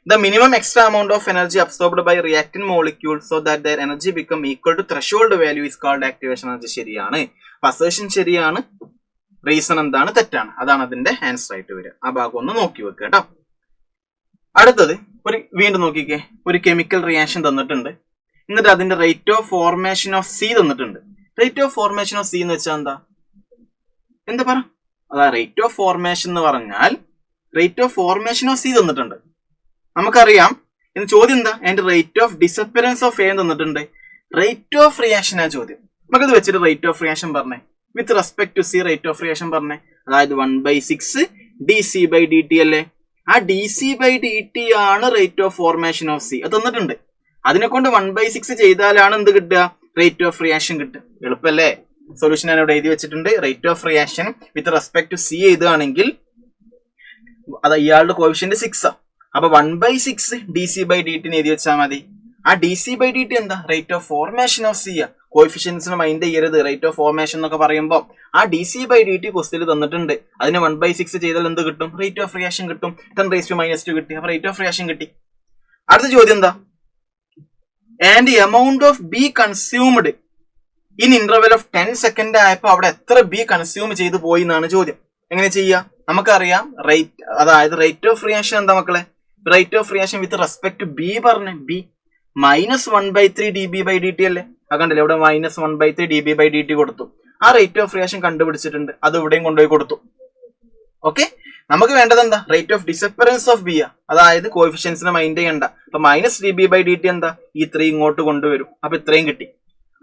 The minimum extra amount of energy absorbed by reactant molecules so that their energy become equal to threshold value is called activation energy. ശരിയാണ്. അസേർഷൻ ശരിയാണ്, റീസൺ എന്താണ്? തെറ്റാണ്. അതാണ് അതിന്റെ ആൻസർ ആയിട്ട് വരിക. ആ ഭാഗം ഒന്ന് നോക്കി വെക്കുക കേട്ടോ. അടുത്തത് വീണ്ടും നോക്കിക്കേ. ഒരു കെമിക്കൽ റിയാക്ഷൻ തന്നിട്ടുണ്ട്, എന്നിട്ട് അതിന്റെ rate of formation of C തന്നിട്ടുണ്ട്. Rate of formation of C എന്ന് വെച്ചാൽ എന്താ പറ? അതാ റേറ്റ് ഓഫ് ഫോർമേഷൻ എന്ന് പറഞ്ഞാൽ rate of formation of C തന്നിട്ടുണ്ട്. നമുക്കറിയാം ഇന്ന് ചോദ്യം എന്താ, അതിന്റെ rate of disappearance of A തന്നിട്ടുണ്ട്. റേറ്റ് ഓഫ് റിയാക്ഷൻ ആ ചോദ്യം. നമുക്കത് വെച്ചിട്ട് റേറ്റ് ഓഫ് റിയാക്ഷൻ പറഞ്ഞേ, with respect to C rate of reaction പറഞ്ഞേ. അതായത് 1/6 dc/dt അല്ലേ. ആ dc/dt ആണ് rate of formation of C. അത് തന്നിട്ടുണ്ട്. അതിനെ കൊണ്ട് 1/6 ചെയ്താലാണ് എന്ത് കിട്ടുക, റേറ്റ് ഓഫ് റിയാക്ഷൻ കിട്ടുക. എളുപ്പല്ലേ? സൊല്യൂഷൻ ഞാൻ ഇവിടെ എഴുതി വെച്ചിട്ടുണ്ട്. Rate of reaction with respect to C എഴുതുകയാണെങ്കിൽ അത് ഇയാളുടെ കോഫിഷ്യന്റ് 6 ആ. അപ്പൊ 1/6 dc/dt എഴുതി വെച്ചാൽ മതി. ആ dc/dt എന്താ, rate of formation of C ആ. കോഫിഷ്യൻസിന് മൈൻഡ് ചെയ്യരുത്. റേറ്റ് ഓഫ് ഫോർമേഷൻ എന്നൊക്കെ പറയുമ്പോൾ ആ dc/dt ക്വസ്റ്റിൽ തന്നിട്ടുണ്ട്. അതിന് 1/6 ചെയ്താൽ എന്ത് കിട്ടും, റേറ്റ് ഓഫ് റിയാക്ഷൻ കിട്ടും. 10⁻² കിട്ടി. അപ്പൊ റേറ്റ് ഓഫ് റിയാക്ഷൻ കിട്ടി. അടുത്ത ചോദ്യം എന്താ, and amount of B consumed in interval of 10 second ആയപ്പോ അവിടെ എത്ര ബി കൺസ്യൂം ചെയ്തു പോയി എന്നാണ് ചോദ്യം. എങ്ങനെ ചെയ്യാ, നമുക്കറിയാം റേറ്റ്, അതായത് റേറ്റ് ഓഫ് റിയാക്ഷൻ എന്താ മക്കളെ, rate of reaction with respect to B പറഞ്ഞ ബി -1/3 dB/dt അല്ലേ. അത് കണ്ടില്ലേ, ഇവിടെ -1/3 dB/dt കൊടുത്തു. ആ റേറ്റ് ഓഫ് റിയാക്ഷൻ കണ്ടുപിടിച്ചിട്ടുണ്ട്. അത് ഇവിടെയും കൊണ്ടുപോയി കൊടുത്തു. ഓക്കെ, നമുക്ക് വേണ്ടത് എന്താ, rate of disappearance of B ആ. അതായത് കോഫിഷ്യൻസിനെ മൈൻഡ് ചെയ്യണ്ട. അപ്പൊ -dB/dt എന്താ, ഈ 3 ഇങ്ങോട്ട് കൊണ്ടുവരും. അപ്പൊ ഇത്രയും കിട്ടി.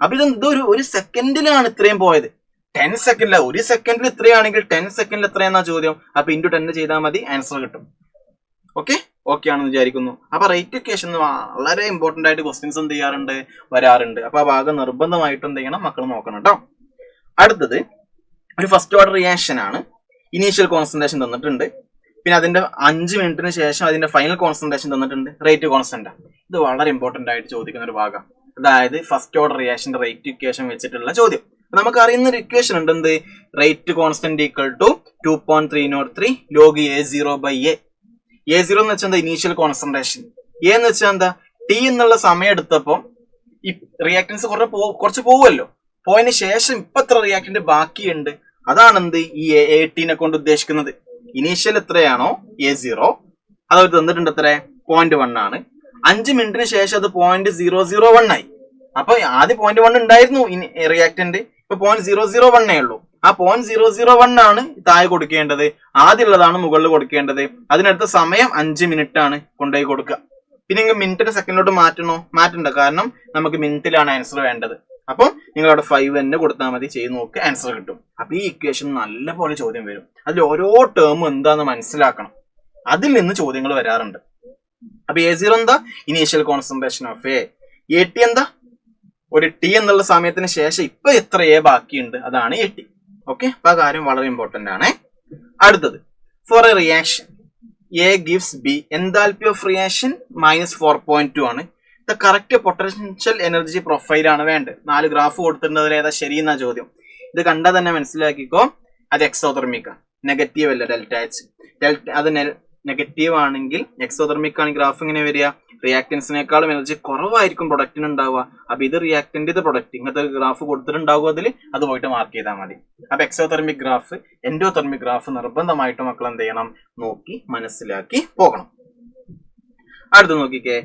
അപ്പൊ ഇത് ഒരു സെക്കൻഡിലാണ് ഇത്രയും പോയത്. 10 സെക്കൻഡില, ഒരു സെക്കൻഡിൽ ഇത്രയാണെങ്കിൽ 10 സെക്കൻഡിൽ എത്രയെന്നാ ചോദ്യം. അപ്പൊ ഇൻറ്റു 10 ചെയ്താൽ മതി, ആൻസർ കിട്ടും. ഓക്കെ ആണെന്ന് വിചാരിക്കുന്നു. അപ്പൊ റേറ്റ് ഇക്വേഷൻ വളരെ ഇമ്പോർട്ടന്റ് ആയിട്ട് ക്വസ്റ്റ്യൻസ് എന്ത് ചെയ്യാറുണ്ട്, വരാറുണ്ട്. അപ്പൊ ആ ഭാഗം നിർബന്ധമായിട്ടും എന്ത് ചെയ്യണം, മക്കൾ നോക്കണം കേട്ടോ. അടുത്തത് ഒരു ഫസ്റ്റ് ഓർഡർ റിയാക്ഷൻ ആണ്. ഇനീഷ്യൽ കോൺസെൻട്രേഷൻ തന്നിട്ടുണ്ട്. പിന്നെ അതിന്റെ 5 മിനിറ്റിന് ശേഷം അതിന്റെ ഫൈനൽ കോൺസെൻട്രേഷൻ തന്നിട്ടുണ്ട്. Rate constant. ഇത് വളരെ ഇമ്പോർട്ടന്റ് ആയിട്ട് ചോദിക്കുന്ന ഒരു ഭാഗം. അതായത് ഫസ്റ്റ് ഓർഡർ റിയാക്ഷന്റെ റേറ്റ് ഇക്വേഷൻ വെച്ചിട്ടുള്ള ചോദ്യം. നമുക്ക് അറിയുന്ന ഒരു ഇക്വേഷൻ ഉണ്ട്, എന്ത്, rate constant equal to 2.303 log A0/A. A0 എന്ന് വെച്ചാൽ എന്താ, ഇനീഷ്യൽ കോൺസെൻട്രേഷൻ. എ എന്ന് വെച്ചാൽ എന്താ, ടി എന്നുള്ള സമയം എടുത്തപ്പോൾ ഈ റിയാക്ടൻസ് കുറച്ച് പോവുമല്ലോ. പോയതിന് ശേഷം ഇപ്പൊ എത്ര റിയാക്ടന്റ് ബാക്കിയുണ്ട്, അതാണ് എന്ത് ഈ A18 കൊണ്ട് ഉദ്ദേശിക്കുന്നത്. ഇനീഷ്യൽ എത്രയാണോ A0 അത് തന്നിട്ടുണ്ട്, എത്ര 0.1 ആണ്. 5 മിനിറ്റിന് ശേഷം അത് 0.001 ആയി. അപ്പൊ ആദ്യം 0.1 ഉണ്ടായിരുന്നു റിയാക്ടന്റ്, ഇപ്പൊ 0.001 ഉള്ളൂ. ആ 0.001 ആണ് താഴെ കൊടുക്കേണ്ടത്. ആദ്യമുള്ളതാണ് മുകളിൽ കൊടുക്കേണ്ടത്. അതിനടുത്ത സമയം 5 മിനിറ്റ് ആണ് കൊണ്ടുപോയി കൊടുക്കുക. പിന്നെ നിങ്ങൾ മിനിറ്റിന്റെ സെക്കൻഡിലോട്ട് മാറ്റണ്ട, കാരണം നമുക്ക് മിനിറ്റിലാണ് ആൻസർ വേണ്ടത്. അപ്പൊ നിങ്ങൾ അവിടെ 5 തന്നെ കൊടുത്താൽ മതി, ചെയ്ത് നോക്ക്, ആൻസർ കിട്ടും. അപ്പൊ ഈ ഇക്വേഷൻ നല്ല പോലെ ചോദ്യം വരും. അതിൽ ഓരോ ടേമും എന്താന്ന് മനസ്സിലാക്കണം. അതിൽ നിന്ന് ചോദ്യങ്ങൾ വരാറുണ്ട്. അപ്പൊ A0 എന്താ, initial concentration of A. AT എന്താ, ഒരു ടി എന്നുള്ള സമയത്തിന് ശേഷം ഇപ്പൊ എത്ര എ ബാക്കിയുണ്ട്, അതാണ് AT. ഓക്കെ, അപ്പൊ ആ കാര്യം വളരെ ഇമ്പോർട്ടന്റ് ആണ്. അടുത്തത്, for a reaction A gives B, enthalpy of reaction -4.2 ആണ്. The correct potential energy profile ആണ് വേണ്ടത്. 4 ഗ്രാഫ് കൊടുത്തിട്ടുണ്ട്. അതിൽ ഏതാ ശരി എന്നാ ചോദ്യം. ഇത് കണ്ടാൽ തന്നെ മനസ്സിലാക്കിക്കോ, അത് എക്സോതെർമിക്, നെഗറ്റീവ് അല്ല, ഡെൽറ്റ എച്ച്. അത് നെഗറ്റീവ് ആണെങ്കിൽ, എക്സോതെർമിക് ആണ് ഗ്രാഫ് ഇങ്ങനെ വരിക, റിയാക്ടൻസിനേക്കാളും എനർജി കുറവായിരിക്കും പ്രൊഡക്റ്റിന് ഉണ്ടാവുക. അപ്പൊ ഇത് റിയാക്ടന്റ്, ഇത് പ്രൊഡക്റ്റ്, ഇങ്ങനത്തെ ഗ്രാഫ് കൊടുത്തിട്ടുണ്ടാവും. അതിൽ അത് പോയിട്ട് മാർക്ക് ചെയ്താൽ മതി. അപ്പൊ എക്സോതെർമിക് ഗ്രാഫ്, എൻഡോതെർമിക് ഗ്രാഫ് നിർബന്ധമായിട്ട് മക്കൾ എന്ത് ചെയ്യണം, നോക്കി മനസ്സിലാക്കി പോകണം. അടുത്ത് നോക്കിക്കേ,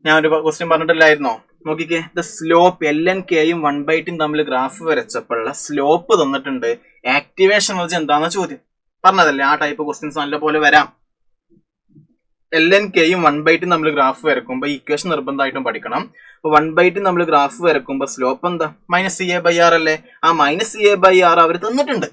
ഞാൻ ഒരു ക്വസ്റ്റ്യൻ പറഞ്ഞിട്ടില്ലായിരുന്നോ, നോക്കിക്കേ. ദ സ്ലോപ്പ് LN-K-യും 1/T തമ്മിൽ ഗ്രാഫ് വരച്ചപ്പോഴുള്ള സ്ലോപ്പ് തന്നിട്ടുണ്ട്. ആക്ടിവേഷൻ എനർജി എന്താണെന്ന ചോദ്യം. പറഞ്ഞതല്ലേ, ആ ടൈപ്പ് ക്വസ്റ്റ്യൻസ് നല്ല പോലെ വരാം. LN-K-യും 1/T തമ്മിൽ ഗ്രാഫ് വരക്കുമ്പോൾ ഇക്വേഷൻ നിർബന്ധമായിട്ടും പഠിക്കണം. അപ്പൊ 1/T തമ്മിൽ ഗ്രാഫ് വരക്കുമ്പോൾ സ്ലോപ്പ് എന്താ, -CA/R അല്ലേ. ആ -CA/R അവർ തന്നിട്ടുണ്ട്.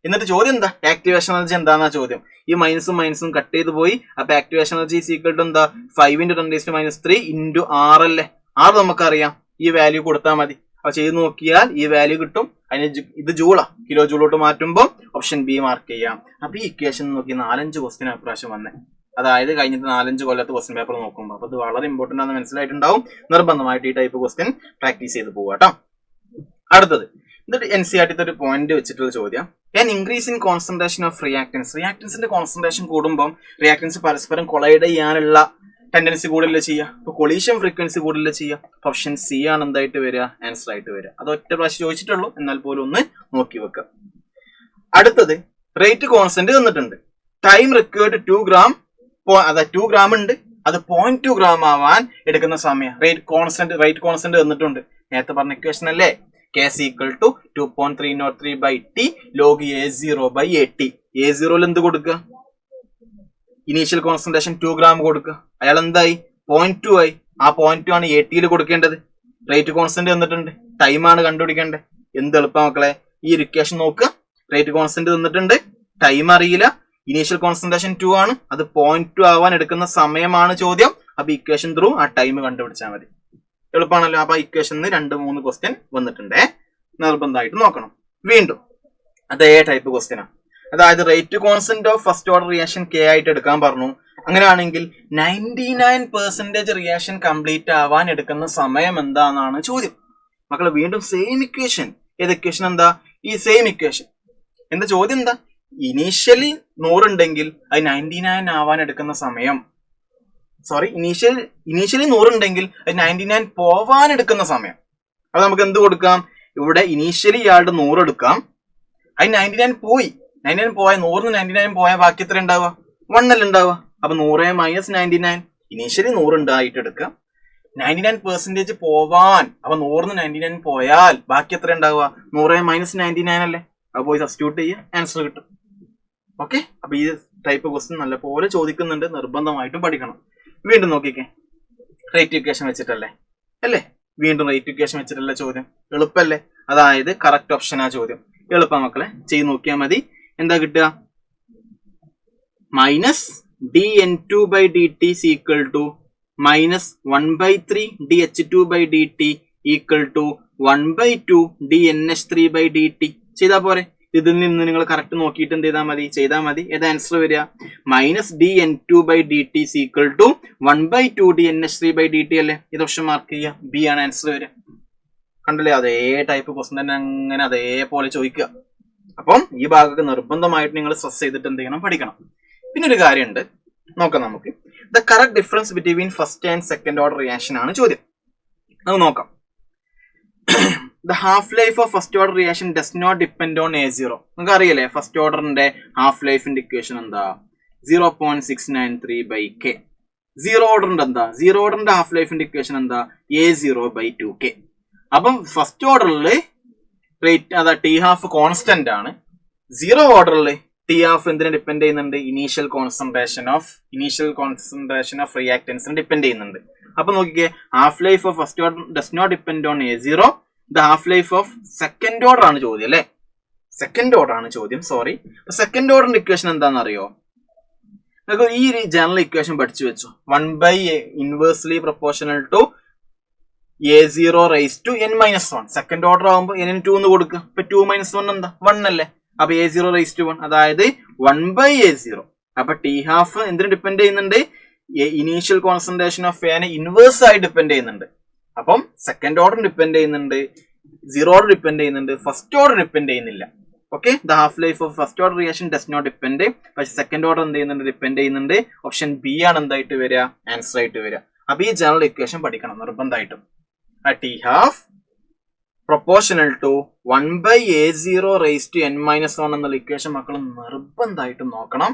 എന്നിട്ട് ചോദ്യം എന്താ, ആക്ടിവേഷൻ എനർജി എന്താണെന്നാ ചോദ്യം. ഈ മൈനസും കട്ട് ചെയ്ത് പോയി. അപ്പൊ activation energy is equal to എന്താ, 5 × 10⁻³ × R അല്ലേ. R നമുക്കറിയാം, ഈ വാല്യൂ കൊടുത്താൽ മതി. അപ്പൊ ചെയ്ത് നോക്കിയാൽ ഈ വാല്യൂ കിട്ടും. അതിന് ഇത് ജൂളാ, കിലോ ജൂളോട്ട് മാറ്റുമ്പോൾ ഓപ്ഷൻ ബി മാർക്ക് ചെയ്യാം. അപ്പൊ ഈ ഇക്വേഷൻ നോക്കി 4-5 ക്വസ്റ്റ്യൻ അപ്രാവശ്യം വന്നേ. അതായത് കഴിഞ്ഞിട്ട് 4-5 കൊല്ലത്തെ ക്വസ്റ്റ്യൻ പേപ്പർ നോക്കുമ്പോൾ. അപ്പൊ ഇത് വളരെ ഇമ്പോർട്ടന്റ് ആണെന്ന് മനസ്സിലായിട്ടുണ്ടാവും. നിർബന്ധമായിട്ട് ഈ ടൈപ്പ് ക്വസ്റ്റ്യൻ പ്രാക്ടീസ് ചെയ്ത് പോവുക കേട്ടോ. അടുത്തത്, എന്നിട്ട് NCERT ഒരു പോയിന്റ് വെച്ചിട്ടുള്ള ചോദ്യം. An increase in concentration of reactants. റിയാക്ടൻസിന്റെ കോൺസെൻട്രേഷൻ കൂടുമ്പോൾ റിയാക്ടൻസ് പരസ്പരം കൊളൈഡ് ചെയ്യാനുള്ള ടെൻഡൻസി കൂടുതൽ ചെയ്യുക. അപ്പൊ കൊളീഷൻ ഫ്രീക്വൻസി കൂടുതൽ ചെയ്യുക. ഓപ്ഷൻ സി ആണ് എന്തായിട്ട് വരിക, ആൻസർ ആയിട്ട് വരിക. അത് ഒറ്റ പ്രാവശ്യം ചോദിച്ചിട്ടുള്ളൂ, എന്നാൽ പോലും ഒന്ന് നോക്കി വെക്കുക. അടുത്തത്, റേറ്റ് കോൺസ്റ്റന്റ് തന്നിട്ടുണ്ട്. ടൈം റിക്വയർഡ് 2 ഗ്രാം, അതായത് 2 ഗ്രാം ഉണ്ട്, അത് 0.2 ഗ്രാം ആവാൻ എടുക്കുന്ന സമയം. റേറ്റ് കോൺസ്റ്റന്റ് തന്നിട്ടുണ്ട്. നേരത്തെ പറഞ്ഞ ഇക്വേഷൻ അല്ലേ. K is equal to 2.303/t log A0/AT. A0 എന്ത് കൊടുക്കുക? ഇനീഷ്യൽ കോൺസെൻട്രേഷൻ 2 gram കൊടുക്കുക. അയാൾ എന്തായി? 0.2 ആയി. ആ 0.2 ആണ് AT കൊടുക്കേണ്ടത്. റേറ്റ് കോൺസ്റ്റന്റ് തന്നിട്ടുണ്ട്, ടൈമാണ് കണ്ടുപിടിക്കേണ്ടത്. എന്ത് എളുപ്പം മക്കളെ, ഈ ഇക്വേഷൻ നോക്കുക. റേറ്റ് കോൺസ്റ്റന്റ് തന്നിട്ടുണ്ട്, ടൈം അറിയില്ല, ഇനീഷ്യൽ കോൺസെൻട്രേഷൻ 2 ആണ്, അത് 0.2 ആവാൻ എടുക്കുന്ന സമയമാണ് ചോദ്യം. അപ്പൊ ഇക്വേഷൻ ത്രൂ ആ ടൈം കണ്ടുപിടിച്ചാൽ മതി. എളുപ്പമാണല്ലോ. അപ്പൊ ഇക്വേഷനിൽ 2-3 ക്വസ്റ്റ്യൻ വന്നിട്ടുണ്ട്, നിർബന്ധമായിട്ട് നോക്കണം. വീണ്ടും അതേ ടൈപ്പ് ക്വസ്റ്റ്യനാണ്. അതായത് rate constant of first order reaction K ആയിട്ട് എടുക്കാൻ പറഞ്ഞു. അങ്ങനെയാണെങ്കിൽ 99% റിയാക്ഷൻ കംപ്ലീറ്റ് ആവാൻ എടുക്കുന്ന സമയം എന്താണെന്നാണ് ചോദ്യം. മക്കളെ വീണ്ടും സെയിം ഇക്വേഷൻ. ഏത് ഇക്വേഷൻ? എന്താ ഈ സെയിം ഇക്വേഷൻ. എന്താ ചോദ്യം? എന്താ? ഇനീഷ്യലി 100 ഉണ്ടെങ്കിൽ അത് 99 ആവാൻ എടുക്കുന്ന സമയം, സോറി ഇനീഷ്യലി 100 ഉണ്ടെങ്കിൽ അത് 99 പോവാൻ എടുക്കുന്ന സമയം. അത് നമുക്ക് എന്ത് കൊടുക്കാം? ഇവിടെ ഇനീഷ്യലി ഇയാളുടെ 100 എടുക്കാം, അത് 99 പോയി, 99 പോയ 100 99 പോയാൽ ബാക്കി എത്ര ഉണ്ടാവുക? 1 അല്ല ഉണ്ടാവുക. അപ്പൊ 100 - 99, ഇനീഷ്യലി 100 ഉണ്ടായിട്ട് എടുക്കാം, 99% പോവാൻ, അപ്പൊ 100 99 പോയാൽ ബാക്കി എത്ര ഉണ്ടാവുക? 100 - 99 അല്ലേ? അത് പോയി സബ്സ്റ്റിറ്റ്യൂട്ട് ചെയ്യുക, ആൻസർ കിട്ടും. ഓക്കെ, അപ്പൊ ഈ ടൈപ്പ് ക്വസ്റ്റ്യൻ നല്ല പോലെ ചോദിക്കുന്നുണ്ട്, നിർബന്ധമായിട്ടും പഠിക്കണം. വീണ്ടും നോക്കിക്കേ, റേറ്റ് ഇക്വേഷൻ വെച്ചിട്ടല്ലേ അല്ലേ? വീണ്ടും റേറ്റ് ഇക്വേഷൻ വെച്ചിട്ടല്ല ചോദ്യം. എളുപ്പല്ലേ? അതായത് കറക്റ്റ് ഓപ്ഷൻ ആ ചോദ്യം. എളുപ്പം മക്കളെ ചെയ്ത് നോക്കിയാൽ മതി. എന്താ കിട്ടുക? -dN2/dt is equal to -1/3 dH2/dt equal to 1/2 dNH3/dt. ചെയ്താൽ പോരെ? ഇതിൽ നിന്ന് നിങ്ങൾ കറക്റ്റ് നോക്കിയിട്ട് എന്ത് ചെയ്താൽ മതി. ഏത് ആൻസർ വരിക? -dN2/dt is equal to 1/2 dNH3/dt അല്ലേ? ഇത് ഓപ്ഷൻ മാർക്ക് ചെയ്യുക, ബി ആണ് ആൻസർ വരിക. കണ്ടല്ലേ? അതേ ടൈപ്പ് ക്വസ്റ്റ്യൻ തന്നെ അങ്ങനെ അതേപോലെ ചോദിക്കുക. അപ്പം ഈ ഭാഗത്ത് നിർബന്ധമായിട്ട് നിങ്ങൾ സ്ട്രെസ് ചെയ്തിട്ട് എന്ത് ചെയ്യണം? പഠിക്കണം. പിന്നെ ഒരു കാര്യമുണ്ട്, നോക്കാം നമുക്ക്. The correct difference between first and second order reaction ആണ് ചോദ്യം. അത് നോക്കാം. The half life of first order reaction does not depend on A0. നിങ്ങൾക്ക് അറിയില്ലേ ഫസ്റ്റ് ഓർഡറിന്റെ ഹാഫ് ലൈഫിന്റെ ഇക്വേഷൻ എന്താ? 0.693/K. സീറോ ഓർഡറിന്റെ എന്താ? സീറോ ഓർഡറിന്റെ ഹാഫ് ലൈഫിന്റെ ഇക്വേഷൻ എന്താ? A0/2K. അപ്പം ഫസ്റ്റ് ഓർഡറിൽ റേറ്റ് അതാ ടി ഹാഫ് കോൺസ്റ്റന്റ് ആണ്. സീറോ ഓർഡറിൽ ടി ഹാഫ് എന്തിനെ ഡിപ്പെൻഡ് ചെയ്യുന്നുണ്ട്? ഇനീഷ്യൽ കോൺസെൻട്രേഷൻ ഓഫ് റിയാക്ടൻസിനെ ഡിപ്പെൻഡ് ചെയ്യുന്നുണ്ട്. അപ്പൊ നോക്കിക്കേ, half life of first order does not depend on A0. The half life of second order ആണ് ചോദ്യം അല്ലെ? സെക്കൻഡ് ഓർഡർ ആണ് ചോദ്യം, സോറി. സെക്കൻഡ് ഓർഡറിന്റെ ഇക്വേഷൻ എന്താണെന്ന് അറിയോ? നിങ്ങൾക്ക് ഈ ഒരു ജനറൽ ഇക്വേഷൻ പഠിച്ചു വെച്ചു. 1/A inversely proportional to A0 raised to n-1. Second order ആകുമ്പോൾ n2 എന്ന് കൊടുക്കുക. ഇപ്പൊ 2 - 1 എന്താ? 1 അല്ലേ? അപ്പൊ A0 raised to 1, അതായത് 1/A0. അപ്പൊ ടി ഹാഫ് എന്തിനു ഡിപ്പെൻഡ് ചെയ്യുന്നുണ്ട്? ഇനീഷ്യൽ കോൺസെൻട്രേഷൻ ഓഫ് എനെ ഇൻവേഴ്സ് ആയി ഡിപ്പെൻഡ് ചെയ്യുന്നുണ്ട്. അപ്പം സെക്കൻഡ് ഓർഡർ ഡിപ്പെൻഡ് ചെയ്യുന്നുണ്ട്, സീറോ ഓർഡർ ഡിപ്പെൻഡ് ചെയ്യുന്നുണ്ട്, ഫസ്റ്റ് ഓർഡർ ഡിപ്പെൻഡ് ചെയ്യുന്നില്ല. Okay, the half life of first order reaction does not depend. പക്ഷെ സെക്കൻഡ് ഓർഡർ എന്ത് ചെയ്യുന്നുണ്ട്? ഡിപ്പെൻഡ് ചെയ്യുന്നുണ്ട്. ഓപ്ഷൻ ബി ആണ് എന്തായിട്ട് വരിക? ആൻസർ ആയിട്ട് വരിക. അപ്പൊ ഈ ജനറൽ ഇക്വേഷൻ പഠിക്കണം നിർബന്ധമായിട്ടും. T half proportional to 1/A0 raised to n-1 എന്നുള്ള ഇക്വേഷൻ മക്കൾ നിർബന്ധമായിട്ടും നോക്കണം.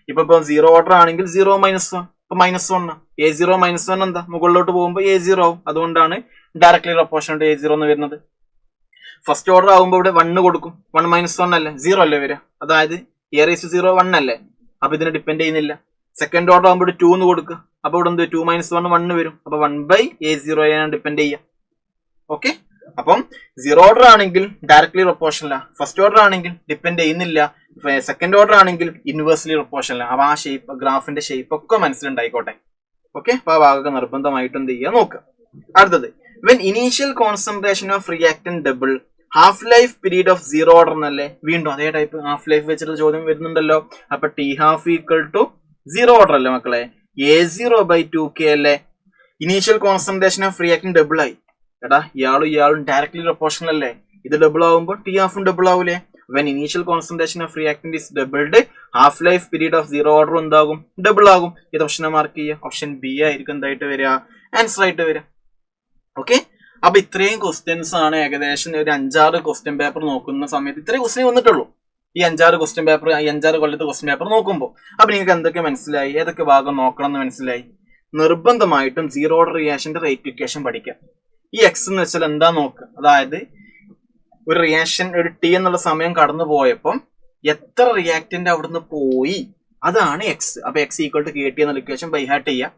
ഇപ്പൊ സീറോ ഓർഡർ ആണെങ്കിൽ 0 - 1, ഇപ്പൊ -1. A0 - 1 എന്താ? മുകളിലോട്ട് പോകുമ്പോൾ A0 ആവും. അതുകൊണ്ടാണ് ഡയറക്ട്ലി പ്രൊപ്പോർഷണൽ ടു A0 എന്ന് വരുന്നത്. ഫസ്റ്റ് ഓർഡർ ആകുമ്പോൾ ഇവിടെ 1 കൊടുക്കും. 1 - 1 അല്ലേ? 0 അല്ലേ വരിക? അതായത് A0 1 അല്ലേ? അപ്പൊ ഇതിനെ ഡിപ്പെൻഡ് ചെയ്യുന്നില്ല. സെക്കൻഡ് ഓർഡർ ആകുമ്പോൾ 2 എന്ന് കൊടുക്കുക. അപ്പൊ ഇവിടെ എന്ത്? 2 - 1 1 വരും. അപ്പൊ 1/A0 ഡിപ്പെൻഡ് ചെയ്യുക. ഓക്കെ, അപ്പം സീറോ ഓർഡർ ആണെങ്കിൽ ഡയറക്ട്ലി പ്രൊപ്പോർഷനല്ല, ഫസ്റ്റ് ഓർഡർ ആണെങ്കിൽ ഡിപ്പെൻഡ് ചെയ്യുന്നില്ല, സെക്കൻഡ് ഓർഡർ ആണെങ്കിൽ ഇൻവേഴ്സ്ലി പ്രൊപ്പോർഷനല്ല. അപ്പൊ ആ ഷേപ്പ്, ഗ്രാഫിന്റെ ഷേപ്പ് ഒക്കെ മനസ്സിലുണ്ടായിക്കോട്ടെ. ഓക്കെ, അപ്പൊ ആ ഭാഗമൊക്കെ നിർബന്ധമായിട്ട് എന്ത് ചെയ്യുക? നോക്കുക. അടുത്തത്, when initial concentration of reactant double half life period of zero order എന്നല്ലേ? വീണ്ടും അതേ ടൈപ്പ് ഹാഫ് ലൈഫ് വെച്ചിട്ട് ചോദ്യം വരുന്നുണ്ടല്ലോ. അപ്പൊ T half equal to zero order അല്ലേ മക്കളെ? A0/2K അല്ലേ? Initial concentration of reactant double ആയി. എടാ, ഇയാളും ഡയറക്ട്ലി പ്രൊപ്പോർഷണൽ അല്ലേ? ഇത് ഡബിൾ ആവുമ്പോൾ ടി ഹാഫും ഡബിൾ ആവൂലേ? When initial concentration of reactant is doubled half life period of zero order എന്താകും? ഡബിൾ ആകും. ഇത് ഓപ്ഷനെ മാർക്ക് ചെയ്യുക. ഓപ്ഷൻ ബി ആയിരിക്കും എന്തായിട്ട് വരിക? ആൻസർ ആയിട്ട് വരിക. ഓക്കെ, അപ്പൊ ഇത്രയും ക്വസ്റ്റ്യൻസ് ആണ് ഏകദേശം ഒരു 5-6 ക്വസ്റ്റ്യൻ പേപ്പർ നോക്കുന്ന സമയത്ത് ഇത്രയും ക്വസ്റ്റ്യൻ വന്നിട്ടുള്ളൂ. ഈ 5-6 ക്വസ്റ്റ്യൻ പേപ്പർ, 5-6 കൊല്ലത്തെ ക്വസ്റ്റ്യൻ പേപ്പർ നോക്കുമ്പോൾ അപ്പൊ നിങ്ങൾക്ക് എന്തൊക്കെ മനസ്സിലായി? ഏതൊക്കെ ഭാഗം നോക്കണം എന്ന് മനസ്സിലായി? നിർബന്ധമായിട്ടും സീറോ ഓർഡർ റിയാക്ഷന്റെ റേറ്റ് ഇക്വേഷൻ പഠിക്കാം. ഈ എക്സ് എന്ന് വെച്ചാൽ എന്താ നോക്കുക? അതായത് ഒരു റിയാക്ഷൻ ഒരു ടി എന്നുള്ള സമയം കടന്നു പോയപ്പം എത്ര റിയാക്ടന്റ് അവിടുന്ന് പോയി അതാണ് എക്സ്. അപ്പൊ X equal to K T എന്നുള്ള ഇക്വേഷൻ ബൈ ഹാർട്ട് ചെയ്യാം.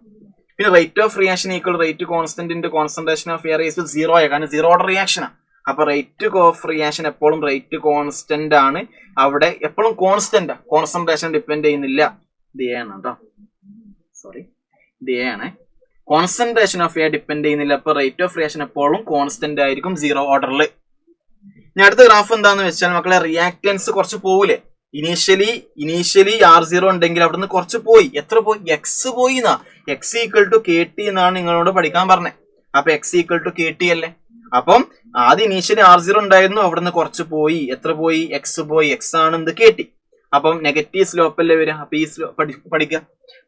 പിന്നെ rate of reaction equal rate constant into concentration of A is zero ആയ കാരണം സീറോ ഓർഡർ റിയാക്ഷനാണ്. അപ്പൊ റേറ്റ് ഓഫ് റിയാക്ഷൻ എപ്പോഴും റേറ്റ് കോൺസ്റ്റന്റ് ആണ്, അവിടെ എപ്പോഴും കോൺസ്റ്റന്റ്, കോൺസെൻട്രേഷൻ ഡിപ്പെൻഡ് ചെയ്യുന്നില്ല. ഇത് എ ആണ് കേട്ടോ, സോറി ഇത് എ ആണ്. കോൺസെൻട്രേഷൻ ഓഫ് എയർ ഡിപ്പെൻഡ് ചെയ്യുന്നില്ല, അപ്പൊ റേറ്റ് ഓഫ് റിയാക്ഷൻ എപ്പോഴും കോൺസ്റ്റന്റ് ആയിരിക്കും സീറോ ഓർഡറിൽ. ഇനി അടുത്ത ഗ്രാഫ് എന്താന്ന് വെച്ചാൽ മക്കളെ റിയാക്ടൻസ് കുറച്ച് പോവില്ലേ. ഇനീഷ്യലി R0 ഉണ്ടെങ്കിൽ അവിടുന്ന് കുറച്ച് പോയി. എത്ര പോയി? എക്സ് പോയി എന്നാ. X equal to K T എന്നാണ് നിങ്ങളോട് പഠിക്കാൻ പറഞ്ഞത്. അപ്പൊ X equal to K T അല്ലേ. അപ്പം ആദ്യം ഇനീഷ്യലി R0 ഉണ്ടായിരുന്നു, അവിടുന്ന് കുറച്ച് പോയി. എത്ര പോയി? എക്സ് പോയി. എക്സ് ആണ് എന്ത്? K T. അപ്പം നെഗറ്റീവ് സ്ലോപ്പ് അല്ലേ വരിക. അപ്പൊ ഈ പഠിക്കുക.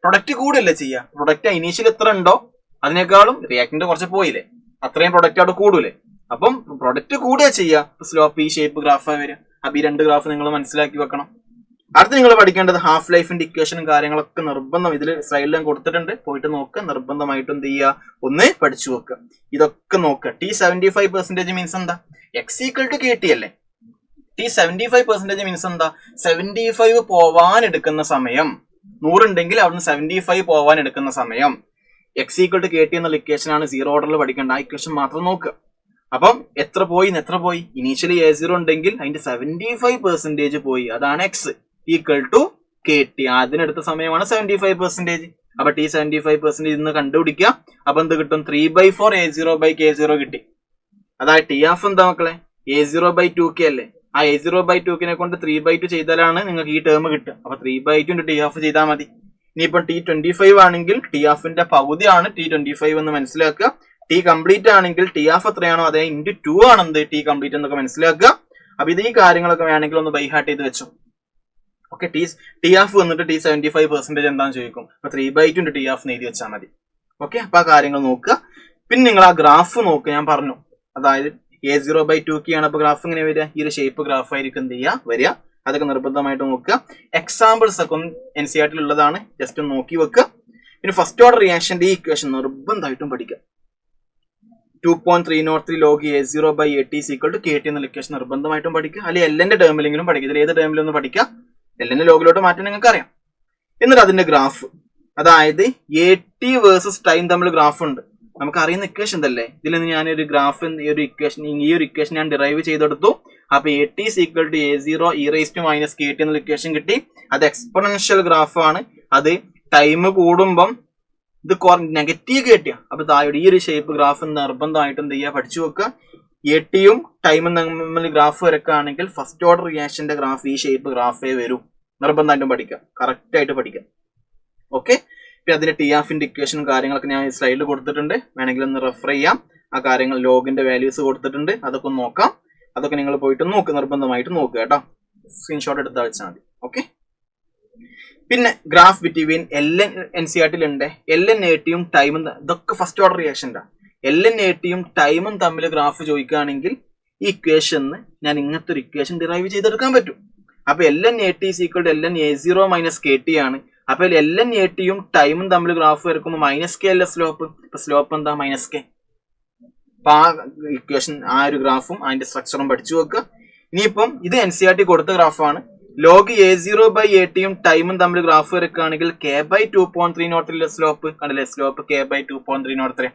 പ്രൊഡക്റ്റ് കൂടല്ലേ ചെയ്യുക. പ്രൊഡക്റ്റ് ഇനീഷ്യൽ എത്ര ഉണ്ടോ അതിനേക്കാളും റിയാക്ടന്റ് കുറച്ച് പോയില്ലേ, അത്രയും പ്രൊഡക്റ്റ് അവിടെ കൂടൂലേ. അപ്പം പ്രൊഡക്റ്റ് കൂടുക ചെയ്യുക. സ്ലോപ്പ് ഈ ഷേപ്പ് ഗ്രാഫാ വരിക. അപ്പൊ ഈ രണ്ട് ഗ്രാഫ് നിങ്ങൾ മനസ്സിലാക്കി വെക്കണം. അടുത്ത് നിങ്ങൾ പഠിക്കേണ്ടത് ഹാഫ് ലൈഫിന്റെ ഇക്വേഷനും കാര്യങ്ങളൊക്കെ നിർബന്ധം ഇതിൽ സ്ലൈഡിൽ ഞാൻ കൊടുത്തിട്ടുണ്ട്, പോയിട്ട് നോക്കുക. നിർബന്ധമായിട്ടും എന്ത് ചെയ്യുക, ഒന്ന് പഠിച്ചു വെക്കുക. ഇതൊക്കെ നോക്കുക. T75% മീൻസ് എന്താ? X equal to K T അല്ലേ. T75% മീൻസ് എന്താ? 75 പോവാൻ എടുക്കുന്ന സമയം. 100 ഉണ്ടെങ്കിൽ അവിടുന്ന് 75 പോവാൻ എടുക്കുന്ന സമയം. X equal to K T എന്നുള്ള ഇക്വേഷൻ ആണ് സീറോ ഓർഡറിൽ പഠിക്കേണ്ട. ആ ഇക്വേഷൻ മാത്രം നോക്കുക. അപ്പം എത്ര പോയി? ഇനീഷ്യലി A0 ഉണ്ടെങ്കിൽ അതിന്റെ 75% പോയി, അതാണ് X equal to K T. അതിനെടുത്ത സമയമാണ് 75%. അപ്പൊ T75% ഇന്ന് കണ്ടുപിടിക്കുക. അപ്പൊ എന്ത് കിട്ടും? 3/4 A0/K0 കിട്ടി. അതായത് ടി ഹാഫ് എന്താ മക്കളെ? A0/2K അല്ലേ. ആ A0/2K കൊണ്ട് 3/2 ചെയ്താലാണ് നിങ്ങൾക്ക് ഈ ടേം കിട്ടുക. അപ്പൊ 3/2 ടി ഹാഫ് ചെയ്താൽ മതി. ഇനിയിപ്പം T25 ആണെങ്കിൽ ടി ഹാഫിന്റെ പകുതിയാണ് T25 എന്ന് മനസ്സിലാക്കുക. ടി കംപ്ലീറ്റ് ആണെങ്കിൽ ടി ഹാഫ് എത്രയാണോ അതേ ഇൻറ്റു 2 ആണ് എന്ത് ടി കംപ്ലീറ്റ് എന്നൊക്കെ മനസ്സിലാക്കുക. അപ്പൊ ഇത് ഈ കാര്യങ്ങളൊക്കെ വേണമെങ്കിൽ ഒന്ന് ബൈ ഹാർട്ട് ചെയ്ത് വെച്ചു. ഓക്കെ, ടി ഹാഫ് വന്നിട്ട് T75% എന്താണെന്ന് ചോദിക്കും. അപ്പൊ 3/2 ടി ഹാഫ് എഴുതി വെച്ചാൽ മതി. ഓക്കെ, അപ്പൊ ആ കാര്യങ്ങൾ നോക്കുക. പിന്നെ നിങ്ങൾ ആ ഗ്രാഫ് നോക്കുക. ഞാൻ പറഞ്ഞു, അതായത് A0/2K ആണ്. അപ്പൊ ഗ്രാഫ് ഇങ്ങനെ വരിക, ഈ ഒരു ഷേപ്പ് ഗ്രാഫ് ആയിരിക്കും എന്ത് ചെയ്യുക വരിക. അതൊക്കെ നിർബന്ധമായിട്ട് നോക്കുക. എക്സാമ്പിൾസ് ഒക്കെ NCERT ഉള്ളതാണ്, ജസ്റ്റ് ഒന്ന് നോക്കി വെക്കുക. പിന്നെ ഫസ്റ്റ് ഓർഡർ റിയാക്ഷന്റെ ഈ ഇക്വേഷൻ നിർബന്ധമായിട്ടും പഠിക്കുക. 2.303 log A0/AT is equal to KT എന്ന ഇക്വേഷൻ നിർബന്ധമായിട്ടും പഠിക്കുക. അല്ലെങ്കിൽ എല്ലിന്റെ ടേമിലെങ്കിലും പഠിക്കുക. ഇതിൽ ഏത് ടേമിലൊന്ന് പഠിക്കുക. എല്ലിന്റെ ലോഗിലോട്ട് മാറ്റാൻ നിങ്ങൾക്ക് അറിയാം. എന്നിട്ട് അതിന്റെ ഗ്രാഫ്, അതായത് AT വേഴ്സസ് ടൈം തമ്മിൽ ഗ്രാഫ് ഉണ്ട്. നമുക്ക് അറിയുന്ന ഇക്വേഷൻ ഇതല്ലേ. ഇതിൽ നിന്ന് ഞാനൊരു ഗ്രാഫ് ഈ ഒരു ഇക്വേഷൻ ഞാൻ ഡിറൈവ് ചെയ്തെടുത്തു. അപ്പൊ AT is equal to A0 e⁻KT എന്നുള്ള ഇക്വേഷൻ കിട്ടി. അത് എക്സ്പൊണൻഷ്യൽ ഗ്രാഫ് ആണ്. അത് ടൈം കൂടുമ്പം ഇത് നെഗറ്റീവ് കേട്ടിയ. അപ്പൊ താഴെ ഈ ഒരു ഷേപ്പ് ഗ്രാഫ് നിർബന്ധമായിട്ടും എന്ത് ചെയ്യുക, പഠിച്ചു വെക്കുക. ATയും ടൈമും തമ്മിൽ ഗ്രാഫ് വരക്കുകയാണെങ്കിൽ ഫസ്റ്റ് ഓർഡർ റിയാക്ഷന്റെ ഗ്രാഫ് ഈ ഷേപ്പ് ഗ്രാഫേ വരും. നിർബന്ധമായിട്ടും പഠിക്കുക, കറക്റ്റ് ആയിട്ട് പഠിക്കുക. ഓക്കെ, പിന്നെ അതിന്റെ ടി ഹാഫിന്റെ ഇക്വേഷനും കാര്യങ്ങളൊക്കെ ഞാൻ സ്ലൈഡിൽ കൊടുത്തിട്ടുണ്ട്, വേണമെങ്കിൽ ഒന്ന് റെഫർ ചെയ്യാം. ആ കാര്യങ്ങൾ ലോഗിന്റെ വാല്യൂസ് കൊടുത്തിട്ടുണ്ട്, അതൊക്കെ ഒന്ന് നോക്കാം. അതൊക്കെ നിങ്ങൾ പോയിട്ട് നിർബന്ധമായിട്ട് നോക്കുക കേട്ടോ. സ്ക്രീൻഷോട്ട് എടുത്താൽ വെച്ചാൽ മതി. ഓക്കെ, പിന്നെ ഗ്രാഫ് ബിറ്റ്വീൻ NCERT ഉണ്ട്. LNATയും ടൈമും, ഇതൊക്കെ ഫസ്റ്റ് ഓർഡർ റിയാക്ഷൻ്റെ. LNATയും ടൈമും തമ്മിൽ ഗ്രാഫ് ചോദിക്കുകയാണെങ്കിൽ ഈ ഇക്വേഷന് ഞാൻ ഇങ്ങനത്തെ ഒരു ഇക്വേഷൻ ഡിറൈവ് ചെയ്തെടുക്കാൻ പറ്റും. അപ്പൊ LNAT is equal to LNA0 - KT ആണ്. അപ്പൊ LNATയും ടൈമും തമ്മിൽ ഗ്രാഫ് വരക്കുമ്പോൾ -K അല്ല സ്ലോപ്പ്. ഇപ്പൊ സ്ലോപ്പ് എന്താ? -K. അപ്പൊ ആ ഇക്വേഷൻ, ആ ഒരു ഗ്രാഫും അതിന്റെ സ്ട്രക്ചറും പഠിച്ചു വെക്കുക. ഇനിയിപ്പം ഇത് NCERT കൊടുത്ത ഗ്രാഫാണ്. ലോഗ് A0/ATയും ടൈമും തമ്മിൽ ഗ്രാഫ് വരക്കുകയാണെങ്കിൽ K/2.303 സ്ലോപ്പ് കണ്ടില്ലേ. Slope K/2.303.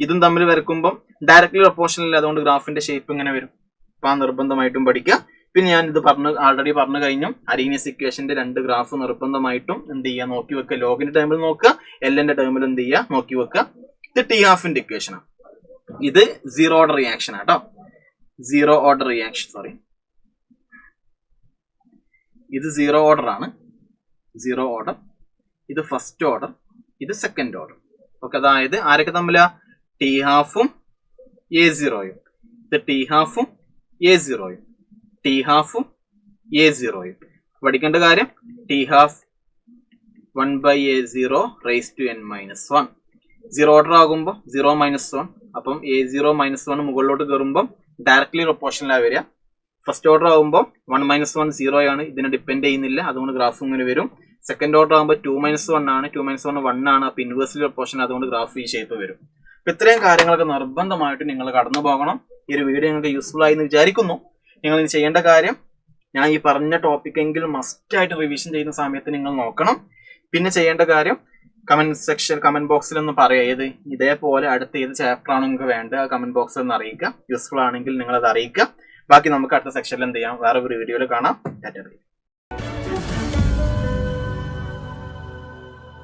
ഇതും തമ്മിൽ വരക്കുമ്പം ഡയറക്ട്ലി പ്രൊപ്പോർഷണൽ, അതുകൊണ്ട് ഗ്രാഫിന്റെ ഷേപ്പ് ഇങ്ങനെ വരും. അപ്പൊ ആ നിർബന്ധമായിട്ടും പഠിക്കുക. പിന്നെ ഞാൻ ഇത് ആൾറെഡി പറഞ്ഞു കഴിഞ്ഞു. അരീനിയസ് ഇക്വേഷന്റെ രണ്ട് ഗ്രാഫ് നിർബന്ധമായിട്ടും എന്ത് ചെയ്യുക, നോക്കി വെക്കുക. ലോഗിന്റെ ടൈമിൽ നോക്കുക, എല്ലിന്റെ ടൈമിൽ എന്ത് ചെയ്യുക, നോക്കി വെക്കുക. ഇത് ടി ഹാഫിന്റെ ഇക്വേഷനാണ്. ഇത് സീറോ ഓർഡർ റിയാക്ഷൻ ആട്ടോ. സീറോ ഓർഡർ റിയാക്ഷൻ, സോറി, ഇത് സീറോ ഓർഡർ ആണ്. സീറോ ഓർഡർ, ഇത് ഫസ്റ്റ് ഓർഡർ, ഇത് സെക്കൻഡ് ഓർഡർ. ഓക്കെ, അതായത് ആരൊക്കെ തമ്മിലാ? ടി ഹാഫും A0യും. ഇത് ടി ഹാഫും A0യും, ടി ഹാഫും A0യും. പഠിക്കേണ്ട കാര്യം, T half 1/A0 raised to n-1. Zero order ആകുമ്പോൾ 0 - 1. അപ്പം A0 - 1 മുകളിലോട്ട് കയറുമ്പോൾ ഡയറക്ട്ലി പ്രൊപ്പോർഷണലായി വരിക. ഫസ്റ്റ് ഓർഡർ ആകുമ്പോൾ 1 - 1 0 ആണ്, ഇതിനെ ഡിപ്പെൻഡ് ചെയ്യുന്നില്ല, അതുകൊണ്ട് ഗ്രാഫ് ഇങ്ങനെ വരും. സെക്കൻഡ് ഓർഡർ ആകുമ്പോൾ 2 - 1 ആണ്, 2 - 1 1 ആണ്. അപ്പൊ ഇൻവേഴ്സ്ലി പ്രൊപ്പോർഷൻ, അതുകൊണ്ട് ഗ്രാഫ് ഈ ഷേപ്പ് വരും. അപ്പൊ ഇത്രയും കാര്യങ്ങളൊക്കെ നിർബന്ധമായിട്ട് നിങ്ങൾ കടന്നു പോകണം. ഈ ഒരു വീഡിയോ നിങ്ങൾക്ക് യൂസ്ഫുൾ ആയി എന്ന് വിചാരിക്കുന്നു. നിങ്ങൾ ഇനി ചെയ്യേണ്ട കാര്യം, ഞാൻ ഈ പറഞ്ഞ ടോപ്പിക് എങ്കിലും മസ്റ്റായിട്ട് റിവിഷൻ ചെയ്യുന്ന സമയത്ത് നിങ്ങൾ നോക്കണം. പിന്നെ ചെയ്യേണ്ട കാര്യം, കമന്റ് ബോക്സിൽ ഒന്ന് പറയുക ഇതേപോലെ അടുത്ത ഏത് ചാപ്റ്റർ ആണ് നിങ്ങൾക്ക് വേണ്ടത്, ആ കമന്റ് ബോക്സിൽ ഒന്ന് അറിയിക്കുക. യൂസ്ഫുൾ ആണെങ്കിൽ നിങ്ങൾ അത് അറിയിക്കുക. ബാക്കി നമുക്ക് അടുത്ത സെക്ഷനിൽ എന്ത് ചെയ്യാം, വേറെ ഒരു വീഡിയോയിൽ കാണാം.